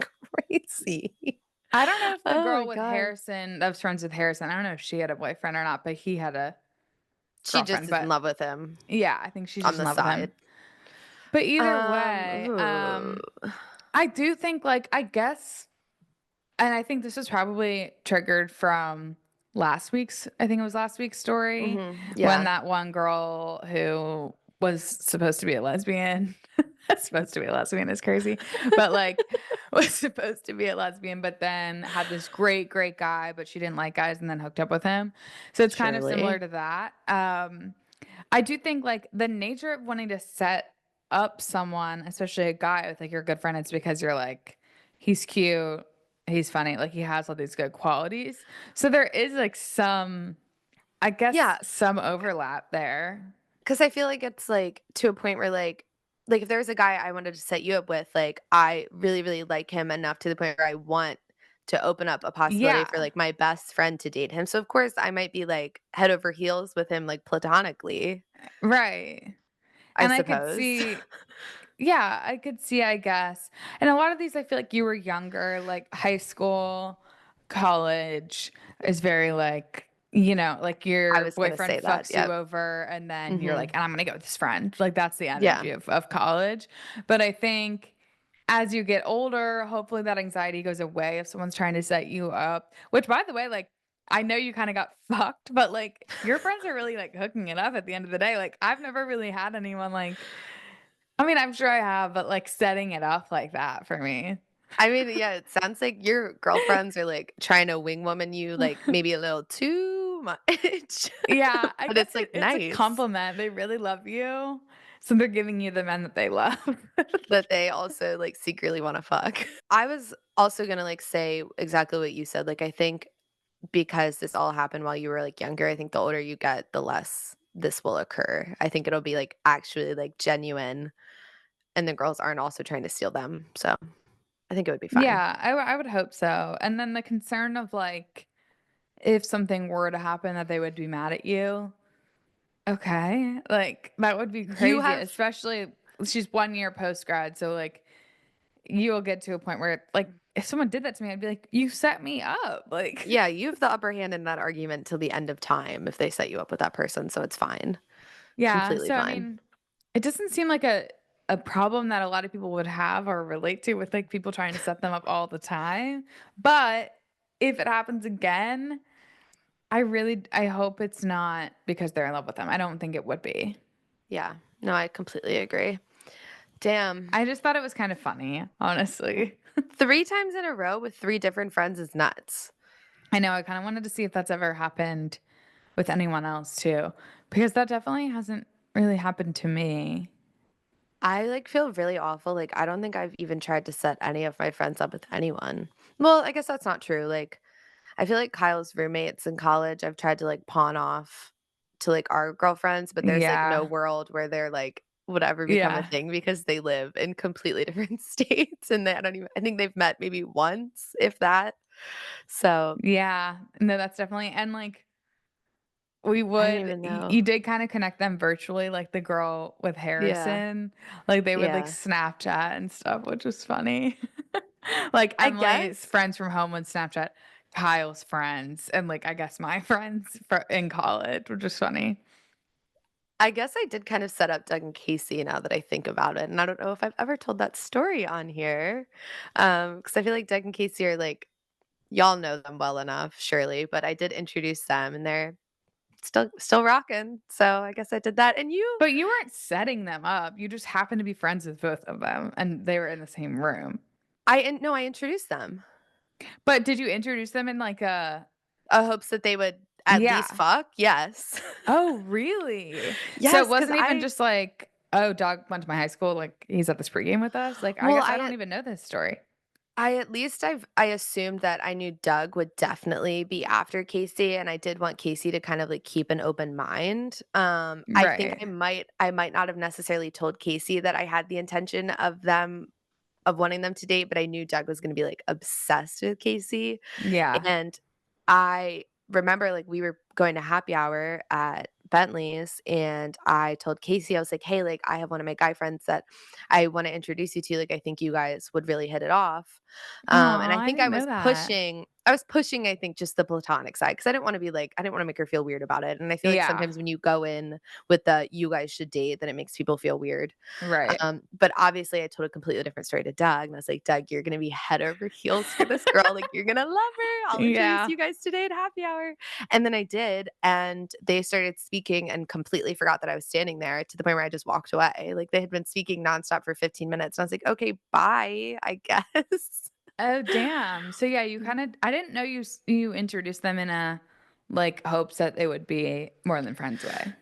S2: crazy.
S1: I don't know if the
S2: Oh my
S1: girl with
S2: god.
S1: Harrison that was friends with Harrison, I don't know if she had a boyfriend or not, but he had a
S2: She just
S1: girlfriend,
S2: is in
S1: but
S2: love with him
S1: yeah, I think she's
S2: on
S1: just in
S2: the
S1: love with him.
S2: side.
S1: But either way,
S2: Ooh.
S1: I do think, like, I guess, and I think this was probably triggered from last week's, I think it was last week's story
S2: Mhm,
S1: when
S2: yeah.
S1: that one girl who was supposed to be a lesbian, supposed to be a lesbian is crazy, but like was supposed to be a lesbian, but then had this great, great guy, but she didn't like guys and then hooked up with him. So it's kind of similar
S2: Surely.
S1: to that. I do think like the nature of wanting to set up someone, especially a guy with like your good friend, it's because you're like, he's cute, he's funny, like he has all these good qualities. So there is like some, I guess,
S2: Yeah.
S1: some overlap there.
S2: 'Cause I feel like it's, like, to a point where, like, if there was a guy I wanted to set you up with, like, I really, really like him enough to the point where I want to open up a possibility for,
S1: Yeah,
S2: like, my best friend to date him, so, of course, I might be, like, head over heels with him, like, platonically,
S1: right.
S2: I
S1: And I could
S2: suppose.
S1: see yeah, I could see, I guess. And a lot of these, I feel like you were younger, like high school, college is very like, like
S2: I
S1: your
S2: was gonna
S1: boyfriend
S2: say that,
S1: fucks you
S2: yep.
S1: over and then you're like,
S2: Mhm.
S1: and I'm gonna go with this friend. Like that's the
S2: Yeah.
S1: energy of college. But I think as you get older, hopefully that anxiety goes away if someone's trying to set you up. Which by the way, like I know you kind of got fucked, but like your friends are really like hooking it up at the end of the day. Like I've never really had anyone like I mean, I'm sure I have, but, like, setting it up like that for me.
S2: I mean, yeah, it sounds like your girlfriends are, like, trying to wing woman you, like, maybe a little too much,
S1: Yeah, I
S2: but
S1: guess
S2: it's, like,
S1: it's a
S2: nice
S1: compliment, they really love you, so they're giving you the men that they love.
S2: that they also, like, secretly wanna fuck. I was also gonna, like, say exactly what you said, like, I think because this all happened while you were, like, younger, I think the older you get, the less this will occur. I think it'll be, like, actually, like, genuine, and the girls aren't also trying to steal them, so I think it would be fine.
S1: Yeah, I would hope so, and then the concern of, like, if something were to happen that they would be mad at you, okay, like, that would be
S2: You
S1: crazy,
S2: have
S1: especially she's 1 year post-grad, so, like, you'll get to a point where, like, if someone did that to me, I'd be like, "You set me up," like
S2: yeah, you have the upper hand in that argument till the end of time if they set you up with that person, so it's fine.
S1: Yeah,
S2: Completely
S1: so I
S2: fine.
S1: mean, it doesn't seem like a problem that a lot of people would have or relate to with like people trying to set them up all the time. But if it happens again, I hope it's not because they're in love with them. I don't think it would be.
S2: Yeah. No, I completely agree. Damn.
S1: I just thought it was kind of funny, honestly.
S2: 3 times in a row with 3 different friends is nuts.
S1: I know I kind of wanted to see if that's ever happened with anyone else too, because that definitely hasn't really happened to me.
S2: I, like, feel really awful, like, I don't think I've even tried to set any of my friends up with anyone. Well, I guess that's not true, like, I feel like Kyle's roommates in college, I've tried to, like, pawn off to, like, our girlfriends, but there's, like, no
S1: Yeah.
S2: world where they're, like, would ever become a
S1: Yeah.
S2: thing because they live in completely different states, and I think they've met maybe once, if that. So,
S1: Yeah. No, that's definitely and like we
S2: I don't
S1: would
S2: even
S1: y
S2: know.
S1: you did kinda connect them virtually, like the girl with
S2: Yeah,
S1: Harrison, like, they would, like,
S2: yeah.
S1: Snapchat and stuff, which was funny. Like,
S2: I
S1: Emily's
S2: guess
S1: friends from home would Snapchat Kyle's friends and, like, I guess my friends fro in college, which is funny.
S2: I guess I did kind of set up Doug and Casey now that I think about it, and I don't know if I've ever told that story on here, because I feel like Doug and Casey are, like y'all know them well enough, surely, but I did introduce them, and they're still rocking, so I guess I did that, and you
S1: But you weren't setting them up, you just happened to be friends with both of them, and they were in the same room.
S2: no, I introduced them,
S1: But did you introduce them in, like, a
S2: hopes that they would at least
S1: yeah.
S2: fuck, yes.
S1: Oh, really? So it
S2: Yes, because
S1: wasn't even just like, "Oh, dog went to my high school, like, he's at this pregame with us?" Like, I
S2: well,
S1: guess I don't even know this story.
S2: at least I assumed that I knew Doug would definitely be after Casey, and I did want Casey to kind of, like, keep an open mind. I think
S1: Right.
S2: I might not have necessarily told Casey that I had the intention of wanting them to date, but I knew Doug was gonna be, like, obsessed with Casey,
S1: Yeah.
S2: and I remember, like, we were going to happy hour at Bentley's, and I told Casey, I was like, "Hey, like, I have one of my guy friends that I wanna introduce you to, like, I think you guys would really hit it off." And I
S1: Aw, I
S2: think
S1: didn't know that.
S2: I was pushing, I think, just the platonic side because I didn't wanna be like I didn't wanna make her feel weird about it, and I feel like
S1: Yeah.
S2: sometimes when you go in with the, "You guys should date," then it makes people feel weird.
S1: Right.
S2: But obviously I told a completely different story to Doug, and I was like, "Doug, you're gonna be head over heels for this girl, like, you're gonna love her. I'll introduce
S1: Yeah.
S2: you guys today at happy hour." And then I did, and they started speaking and completely forgot that I was standing there to the point where I just walked away. Like, they had been speaking nonstop for 15 minutes, and I was like, "Okay, bye, I guess."
S1: Oh, damn. So, yeah, you kinda I didn't know you introduced them in a, like, hopes that they would be more than friends way.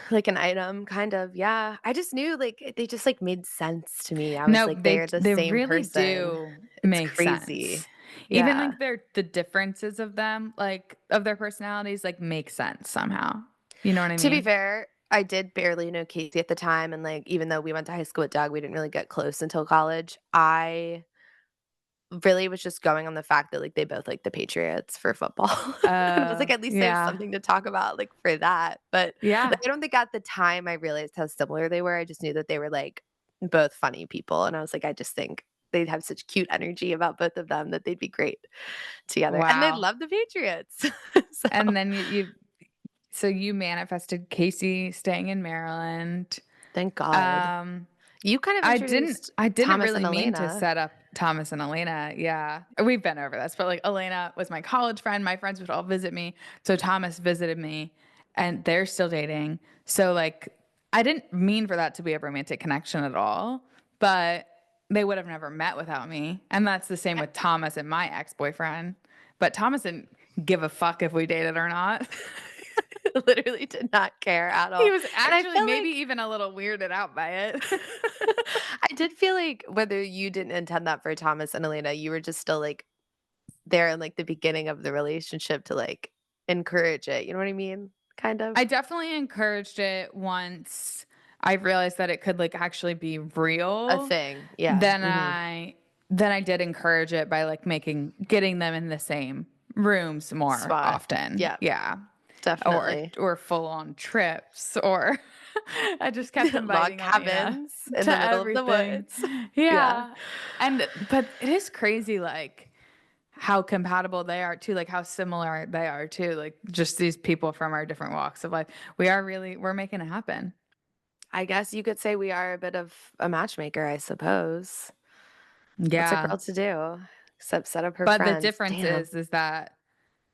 S2: Like an item, kind of, yeah. I just knew, like, they just, like, made sense to me. I was
S1: No,
S2: like, "They're the
S1: they
S2: same
S1: really
S2: person."
S1: do
S2: It's
S1: make
S2: crazy.
S1: sense. Even,
S2: Yeah.
S1: like, the differences of them, like, of their personalities, like, make sense somehow. You know what I
S2: To be
S1: mean?
S2: fair, I did barely know Casey at the time, and, like, even though we went to high school with Doug, we didn't really get close until college. I really was just going on the fact that, like, they both like the Patriots for football. And I was like, at least they have
S1: Yeah.
S2: something to talk about, like, for that. But, like,
S1: Yeah.
S2: I don't think at the time I realized how similar they were. I just knew that they were, like, both funny people, and I was like, I just think they'd have such cute energy about both of them that they'd be great together, and they
S1: Wow.
S2: love the Patriots. So,
S1: And then so you manifested Casey staying in Maryland.
S2: thank God.
S1: Um,
S2: You kind of
S1: I didn't
S2: introduced
S1: I didn't
S2: Thomas and
S1: really mean to
S2: Elena.
S1: set up Thomas and Elena, yeah. We've been over this, but, like, Elena was my college friend, my friends would all visit me, so Thomas visited me, and they're still dating. So, like, I didn't mean for that to be a romantic connection at all, but they would have never met without me, and that's the same with Thomas and my ex-boyfriend, but Thomas didn't give a fuck if we dated or not.
S2: Literally did not care at
S1: He
S2: all.
S1: was
S2: And I
S1: actually
S2: felt
S1: maybe
S2: like
S1: even a little weirded out by it.
S2: I did feel like whether you didn't intend that for Thomas and Elena, you were just still, like, there in, like, the beginning of the relationship to, like, encourage it, you know what I mean? Kind of.
S1: I definitely encouraged it once I realized that it could, like, actually be
S2: A
S1: real.
S2: thing, yeah,
S1: Then
S2: mhm.
S1: I did encourage it by, like, getting them in the same rooms more
S2: Spot.
S1: often.
S2: Yeah,
S1: Yeah.
S2: definitely.
S1: Or full on trips, or I just kept
S2: Log
S1: inviting them,
S2: cabins in the
S1: to
S2: middle of the
S1: everything.
S2: woods. Yeah.
S1: Yeah. But it is crazy, like, how compatible they are too, like, how similar they are too, like, just these people from our different walks of life. We're making it happen.
S2: I guess you could say we are a bit of a matchmaker, I suppose. What's a
S1: Yeah.
S2: girl to do except set up her
S1: But the
S2: friends?
S1: difference
S2: Damn.
S1: is that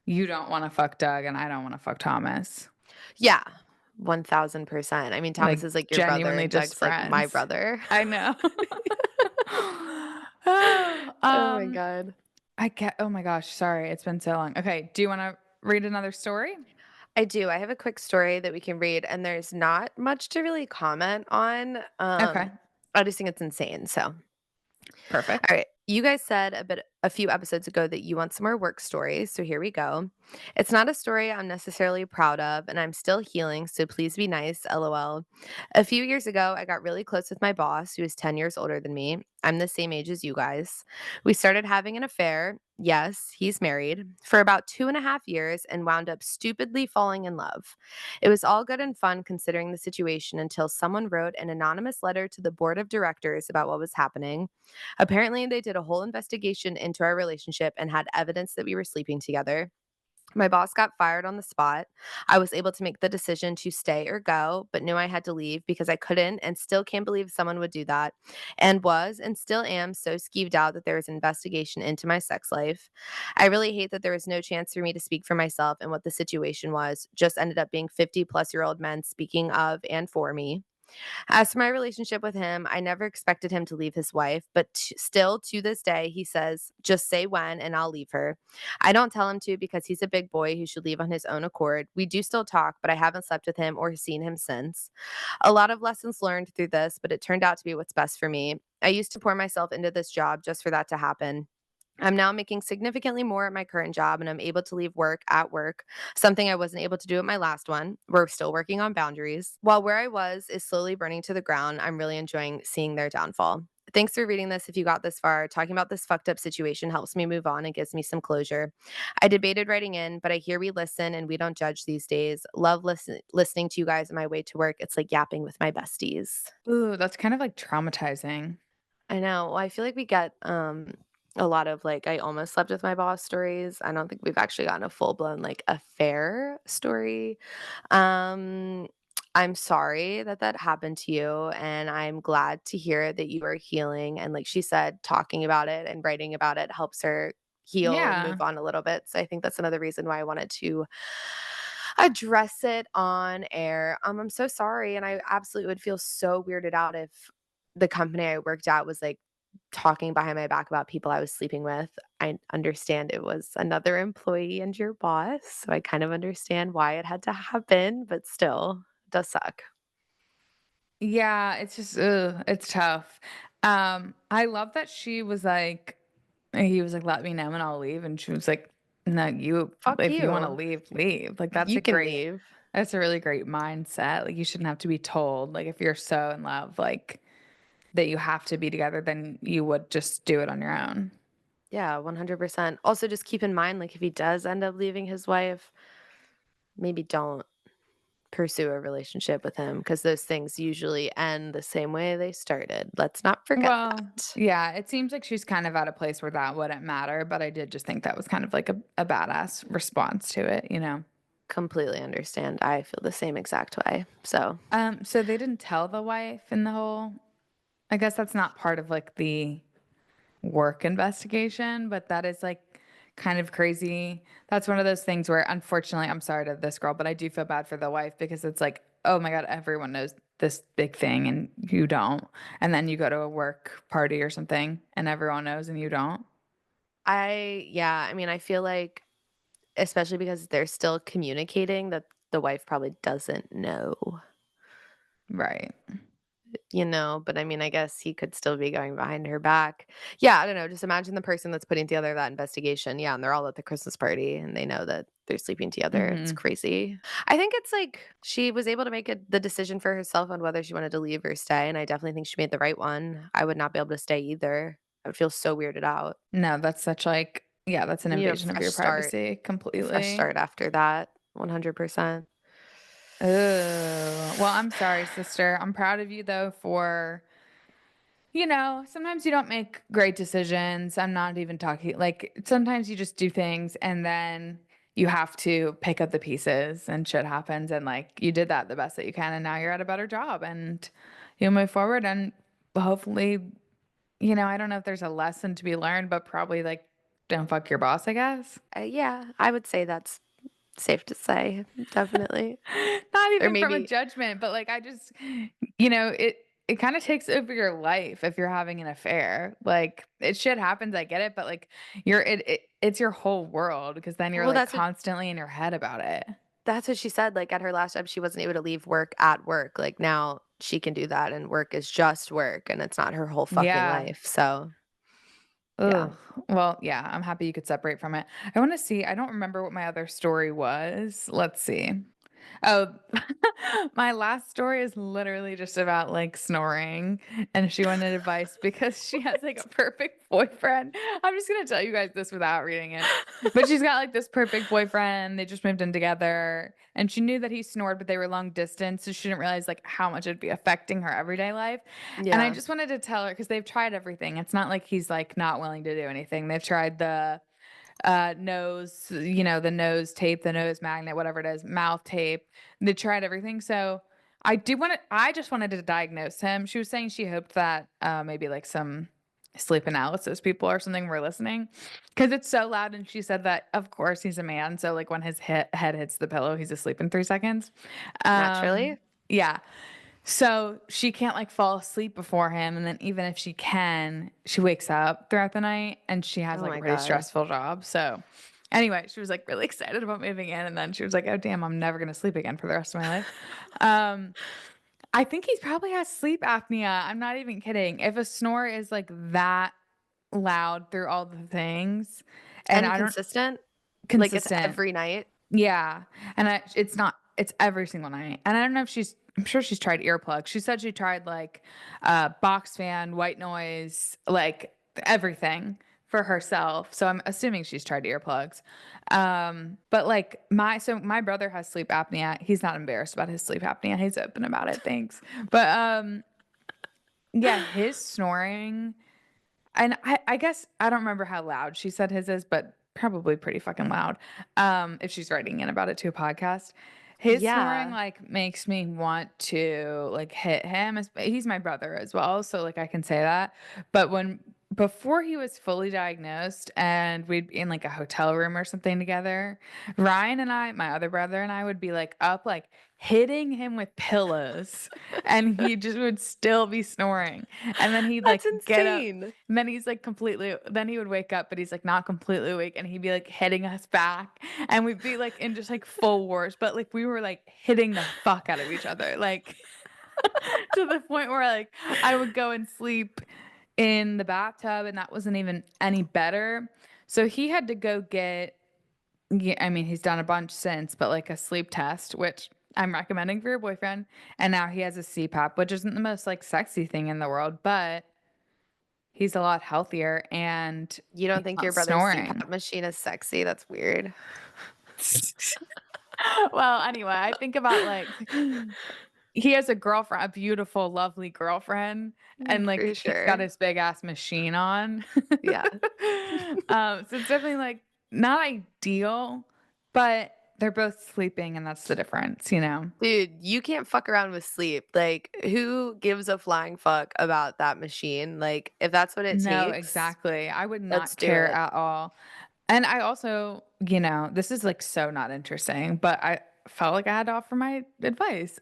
S1: you don't wanna fuck Doug and I don't wanna fuck Thomas.
S2: Yeah, 1000%. I mean, Thomas
S1: Like,
S2: is like your brother
S1: genuinely
S2: and
S1: just
S2: Doug's like my
S1: friends.
S2: brother.
S1: I know. Oh,
S2: Oh my god.
S1: oh my gosh, sorry, it's been so long. Okay, do you wanna read another story?
S2: I do. I have a quick story that we can read, and there's not much to really comment on.
S1: Okay,
S2: I just think it's insane. So,
S1: perfect.
S2: all right. You guys said a few episodes ago that you want some more work stories, so here we go. It's not a story I'm necessarily proud of, and I'm still healing, so please be nice, lol. A few years ago, I got really close with my boss, who is 10 years older than me. I'm the same age as you guys. We started having an affair. Yes, he's married for about 2.5 years and wound up stupidly falling in love. It was all good and fun considering the situation until someone wrote an anonymous letter to the board of directors about what was happening. Apparently, they did a whole investigation into our relationship and had evidence that we were sleeping together. My boss got fired on the spot. I was able to make the decision to stay or go, but knew I had to leave because I couldn't and still can't believe someone would do that. And was and still am so skeeved out that there was an investigation into my sex life. I really hate that there was no chance for me to speak for myself and what the situation was. Just ended up being 50-plus-year-old men speaking of and for me. As for my relationship with him, I never expected him to leave his wife, but still to this day, he says, just say when and I'll leave her. I don't tell him to because he's a big boy who should leave on his own accord. We do still talk, but I haven't slept with him or seen him since. A lot of lessons learned through this, but it turned out to be what's best for me. I used to pour myself into this job just for that to happen. I'm now making significantly more at my current job and I'm able to leave work at work, something I wasn't able to do at my last one. We're still working on boundaries. While where I was is slowly burning to the ground, I'm really enjoying seeing their downfall. Thanks for reading this if you got this far. Talking about this fucked up situation helps me move on and gives me some closure. I debated writing in, but I hear we listen and we don't judge these days. Love listening to you guys on my way to work. It's like yapping with my besties.
S1: Ooh, that's kind of, like, traumatizing.
S2: I know. Well, I feel like we get a lot of like I almost slept with my boss stories. I don't think we've actually gotten a full blown like affair story. Um I'm sorry that that happened to you and I'm glad to hear that you are healing and like she said talking about it and writing about it helps her heal and move
S1: Yeah.
S2: on a little bit. So I think that's another reason why I wanted to address it on air. I'm so sorry and I absolutely would feel so weirded out if the company I worked at was like talking behind my back about people I was sleeping with. I understand it was another employee and your boss, so I kind of understand why it had to happen, but still, it does suck.
S1: Yeah, it's just ugh, it's tough. I love that he was like, "Let me know and I'll leave," and she was like, "No,
S2: Fuck
S1: if you wanna
S2: you.
S1: leave, leave." Like,
S2: You can leave.
S1: that's a really great mindset, like, you shouldn't have to be told, like, if you're so in love, like, that you have to be together, then you would just do it on your own.
S2: Yeah, 100%. Also, just keep in mind, like, if he does end up leaving his wife, maybe don't pursue a relationship with him because those things usually end the same way they started. Let's not forget
S1: Well,
S2: that.
S1: yeah, it seems like she's kind of at a place where that wouldn't matter, but I did just think that was kind of like a badass response to it, you know?
S2: Completely understand. I feel the same exact way. So,
S1: So they didn't tell the wife in the whole I guess that's not part of like the work investigation, but that is like kind of crazy. That's one of those things where unfortunately, I'm sorry to this girl, but I do feel bad for the wife because it's like, oh my God, everyone knows this big thing and you don't. And then you go to a work party or something and everyone knows and you don't.
S2: yeah, I mean, I feel like, especially because they're still communicating, that the wife probably doesn't know.
S1: Right.
S2: But I mean, I guess he could still be going behind her back. Yeah, I don't know, just imagine the person that's putting together that investigation, yeah, and they're all at the Christmas party, and they know that they're sleeping together, it's
S1: Hmm.
S2: crazy. I think it's like, she was able to make the decision for herself on whether she wanted to leave or stay, and I definitely think she made the right one. I would not be able to stay either. I would feel so weirded out.
S1: No, that's such like, yeah, that's an
S2: You need a
S1: invasion of your privacy
S2: fresh
S1: completely.
S2: start after that, 100%.
S1: Oh, well, I'm sorry, sister. I'm proud of you though for sometimes you don't make great decisions. I'm not even talking like sometimes you just do things and then you have to pick up the pieces and shit happens and like you did that the best that you can and now you're at a better job and you'll move forward and hopefully, I don't know if there's a lesson to be learned, but probably like don't fuck your boss, I guess.
S2: Yeah, I would say that's safe to say, definitely.
S1: Not
S2: Or
S1: even from a
S2: maybe
S1: judgment, but like I just, it kind of takes over your life if you're having an affair. Like it shit happens, I get it, but like it's your whole world because then you're
S2: well,
S1: like constantly in your head about it.
S2: that's what she said, like, at her last job, she wasn't able to leave work at work, like, now she can do that, and work is just work, and it's not her whole fucking
S1: Yeah.
S2: life, so, yeah.
S1: Ugh. Well, yeah, I'm happy you could separate from it. I want to see. I don't remember what my other story was. Let's see. Oh, my last story is literally just about like snoring, and she wanted advice because she has like a perfect boyfriend. I'm just gonna tell you guys this without reading it, but she's got like this perfect boyfriend. They just moved in together, and she knew that he snored, but they were long distance, so she didn't realize like how much it'd be affecting her everyday life. And I
S2: Yeah,
S1: just wanted to tell her because they've tried everything. It's not like he's like not willing to do anything. They've tried the nose, the nose tape, the nose magnet, whatever it is, mouth tape. They tried everything. So I just wanted to diagnose him. She was saying she hoped that maybe like some sleep analysis people or something were listening because it's so loud. And she said that, of course, he's a man. So, like, when his head hits the pillow, he's asleep in 3 seconds.
S2: naturally.
S1: Yeah. So she can't like fall asleep before him. And then even if she can, she wakes up throughout the night and she has
S2: Oh
S1: like a
S2: my
S1: pretty
S2: god.
S1: stressful job. So anyway, she was like really excited about moving in. And then she was like, oh, damn, I'm never going to sleep again for the rest of my life. Um, I think he probably has sleep apnea. I'm not even kidding. If a snore is like that loud through all the things, and
S2: And
S1: I don't
S2: consistent? Like, it's
S1: consistent.
S2: every night?
S1: Yeah, and it's not it's every single night, and I don't know if I'm sure she's tried earplugs. She said she tried, like, box fan, white noise, like, everything for herself, so I'm assuming she's tried earplugs. But, like, my brother has sleep apnea. He's not embarrassed about his sleep apnea. He's open about it, thanks. But, yeah, his snoring and I guess I don't remember how loud she said his is, but probably pretty fucking loud. If she's writing in about it to a podcast. His snoring
S2: Yeah.
S1: like makes me want to like hit him. He's my brother as well, so like I can say that. But before he was fully diagnosed and we'd be in like a hotel room or something together, Ryan and I, my other brother and I would be like up like hitting him with pillows and he just would still be snoring. And then he'd
S2: That's
S1: like get up
S2: insane.
S1: and then he's like then he would wake up, but he's like not completely awake and he'd be like hitting us back. And we'd be like in just like full wars, but like we were like hitting the fuck out of each other. Like to the point where like I would go and sleep in the bathtub and that wasn't even any better. So he had to go get, yeah, I mean, he's done a bunch since, but like a sleep test, which I'm recommending for your boyfriend. And now he has a CPAP, which isn't the most like sexy thing in the world, but he's a lot healthier and
S2: You don't
S1: he's
S2: think
S1: not
S2: your brother's
S1: snoring.
S2: CPAP machine is sexy? That's weird.
S1: Well, anyway, I think about, like, he has a girlfriend, a beautiful, lovely girlfriend, and,
S2: For
S1: like, he's got
S2: sure.
S1: his big ass machine on.
S2: Yeah.
S1: So it's definitely, like, not ideal, but they're both sleeping, and that's the difference, you know?
S2: Dude, you can't fuck around with sleep. Like, who gives a flying fuck about that machine? Like, if that's what it
S1: No,
S2: takes,
S1: exactly. I would
S2: let's
S1: not
S2: do
S1: care
S2: it.
S1: at all. And I also, this is, like, so not interesting, but I felt like I had to offer my advice.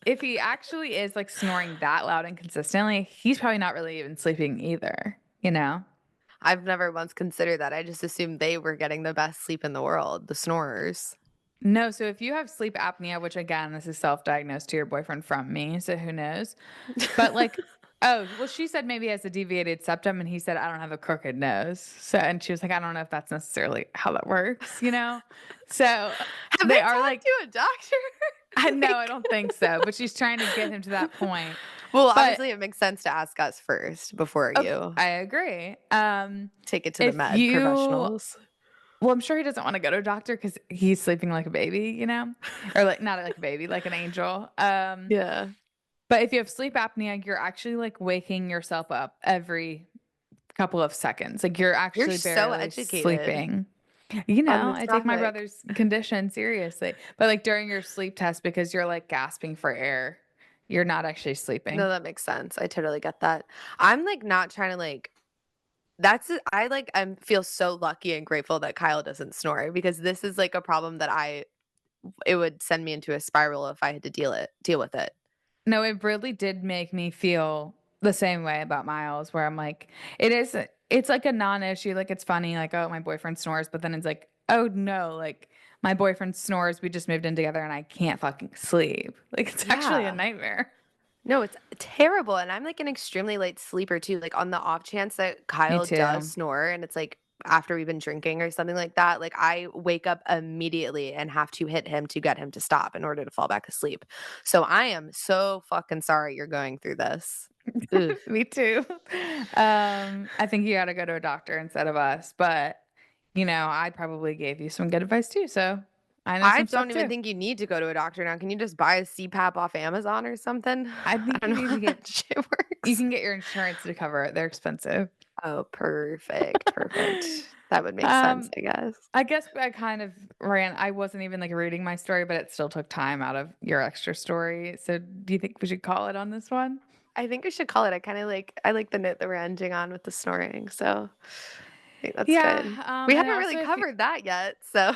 S1: If he actually is, like, snoring that loud and consistently, he's probably not really even sleeping either, you know?
S2: I've never once considered that. I just assumed they were getting the best sleep in the world, the snorers.
S1: No, so if you have sleep apnea, which again, this is self-diagnosed to your boyfriend from me, so who knows? But like, oh, well, she said maybe he has a deviated septum, and he said, I don't have a crooked nose. So, and she was like, I don't know if that's necessarily how that works, you know? So
S2: Have they
S1: they are
S2: talked
S1: like,
S2: to a doctor?
S1: I know, I
S2: Like,
S1: don't think so, but she's trying to get him to that point.
S2: well,
S1: But
S2: obviously, it makes sense to ask us first before you
S1: I agree.
S2: take it to the
S1: If
S2: med
S1: you
S2: professionals.
S1: Well, I'm sure he doesn't wanna go to a doctor because he's sleeping like a baby, you know? Or, like, not like a baby, like an angel.
S2: Yeah.
S1: But if you have sleep apnea, you're actually, like, waking yourself up every couple of seconds. Like, you're
S2: You're
S1: actually
S2: so
S1: barely
S2: educated
S1: sleeping.
S2: on
S1: I
S2: this
S1: take my
S2: topic.
S1: brother's condition seriously. But, like, during your sleep test, because you're, like, gasping for air, you're not actually sleeping.
S2: No, that makes sense. I totally get that. I'm, like, not trying to, like I, like, feel so lucky and grateful that Kyle doesn't snore because this is, like, a problem that it would send me into a spiral if I had to deal with it.
S1: No, it really did make me feel the same way about Miles, where I'm like, it's like a non-issue, like, it's funny, like, "Oh, my boyfriend snores," but then it's like, "Oh, no, like, my boyfriend snores, we just moved in together, and I can't fucking sleep." Like, it's actually a
S2: Yeah.
S1: nightmare.
S2: No, it's terrible, and I'm, like, an extremely light sleeper too, like, on the off chance that
S1: Me
S2: Kyle does
S1: too.
S2: snore and it's, like, after we've been drinking or something like that, like, I wake up immediately and have to hit him to get him to stop in order to fall back asleep. So I am so fucking sorry you're going through this. Ugh.
S1: Me too. I think you gotta go to a doctor instead of us, but, I probably gave you some good advice too, so I know
S2: I
S1: some stuff
S2: don't even
S1: too.
S2: think you need to go to a doctor now. Can you just buy a CPAP off Amazon or something?
S1: I
S2: I
S1: think
S2: don't
S1: you
S2: know
S1: need
S2: how
S1: to get
S2: that shit
S1: you
S2: works.
S1: can get your insurance to cover it, they're expensive.
S2: Oh, perfect, perfect. That would make sense,
S1: Um,
S2: I guess.
S1: I guess I kind of I wasn't even, like, reading my story, but it still took time out of your extra story, so do you think we should call it on this one?
S2: I think I should call it. I like the note that we're ending on with the snoring, so I think that's
S1: Yeah,
S2: good. We
S1: and
S2: haven't
S1: also
S2: really
S1: if you
S2: covered that yet, so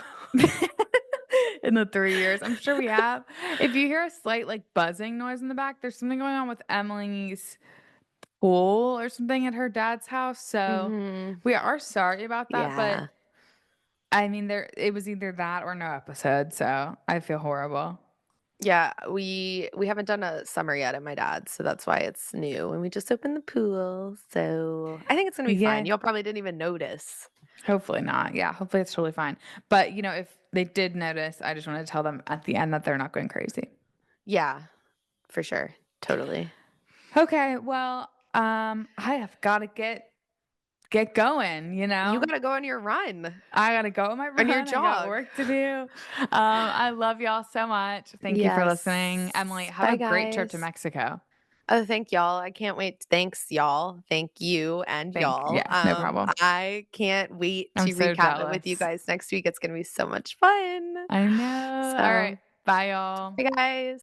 S1: in the 3 years, I'm sure we have. If you hear a slight, like, buzzing noise in the back, there's something going on with Emily's pool or something at her dad's house, so
S2: Mhm.
S1: we are sorry about that, but,
S2: Yeah.
S1: I mean, it was either that or no episode, so I feel horrible.
S2: Yeah, we haven't done a summer yet at my dad's, so that's why it's new, and we just opened the pool, so I think it's gonna be fine.
S1: Yeah.
S2: Y'all probably didn't even notice.
S1: Hopefully not. Yeah, hopefully it's totally fine. But, if they did notice, I just wanted to tell them at the end that they're not going crazy.
S2: Yeah, for sure. Totally.
S1: Okay, well, I have got to get going, you
S2: You
S1: know?
S2: gotta go on your run,
S1: I got to go on my
S2: on your
S1: run. I got
S2: jog.
S1: work to do. I love y'all so much. Thank you for listening. Emily,
S2: Yes.
S1: have
S2: Bye,
S1: a great trip to
S2: guys.
S1: Mexico.
S2: Oh, thank y'all. I can't wait. Thanks, y'all. Thank you and y'all.
S1: Yeah, no problem.
S2: I can't wait
S1: I'm
S2: to
S1: so
S2: recap it with you
S1: jealous.
S2: guys next week. It's gonna be so much fun.
S1: I know. All right.
S2: So,
S1: Bye, y'all.
S2: bye, guys.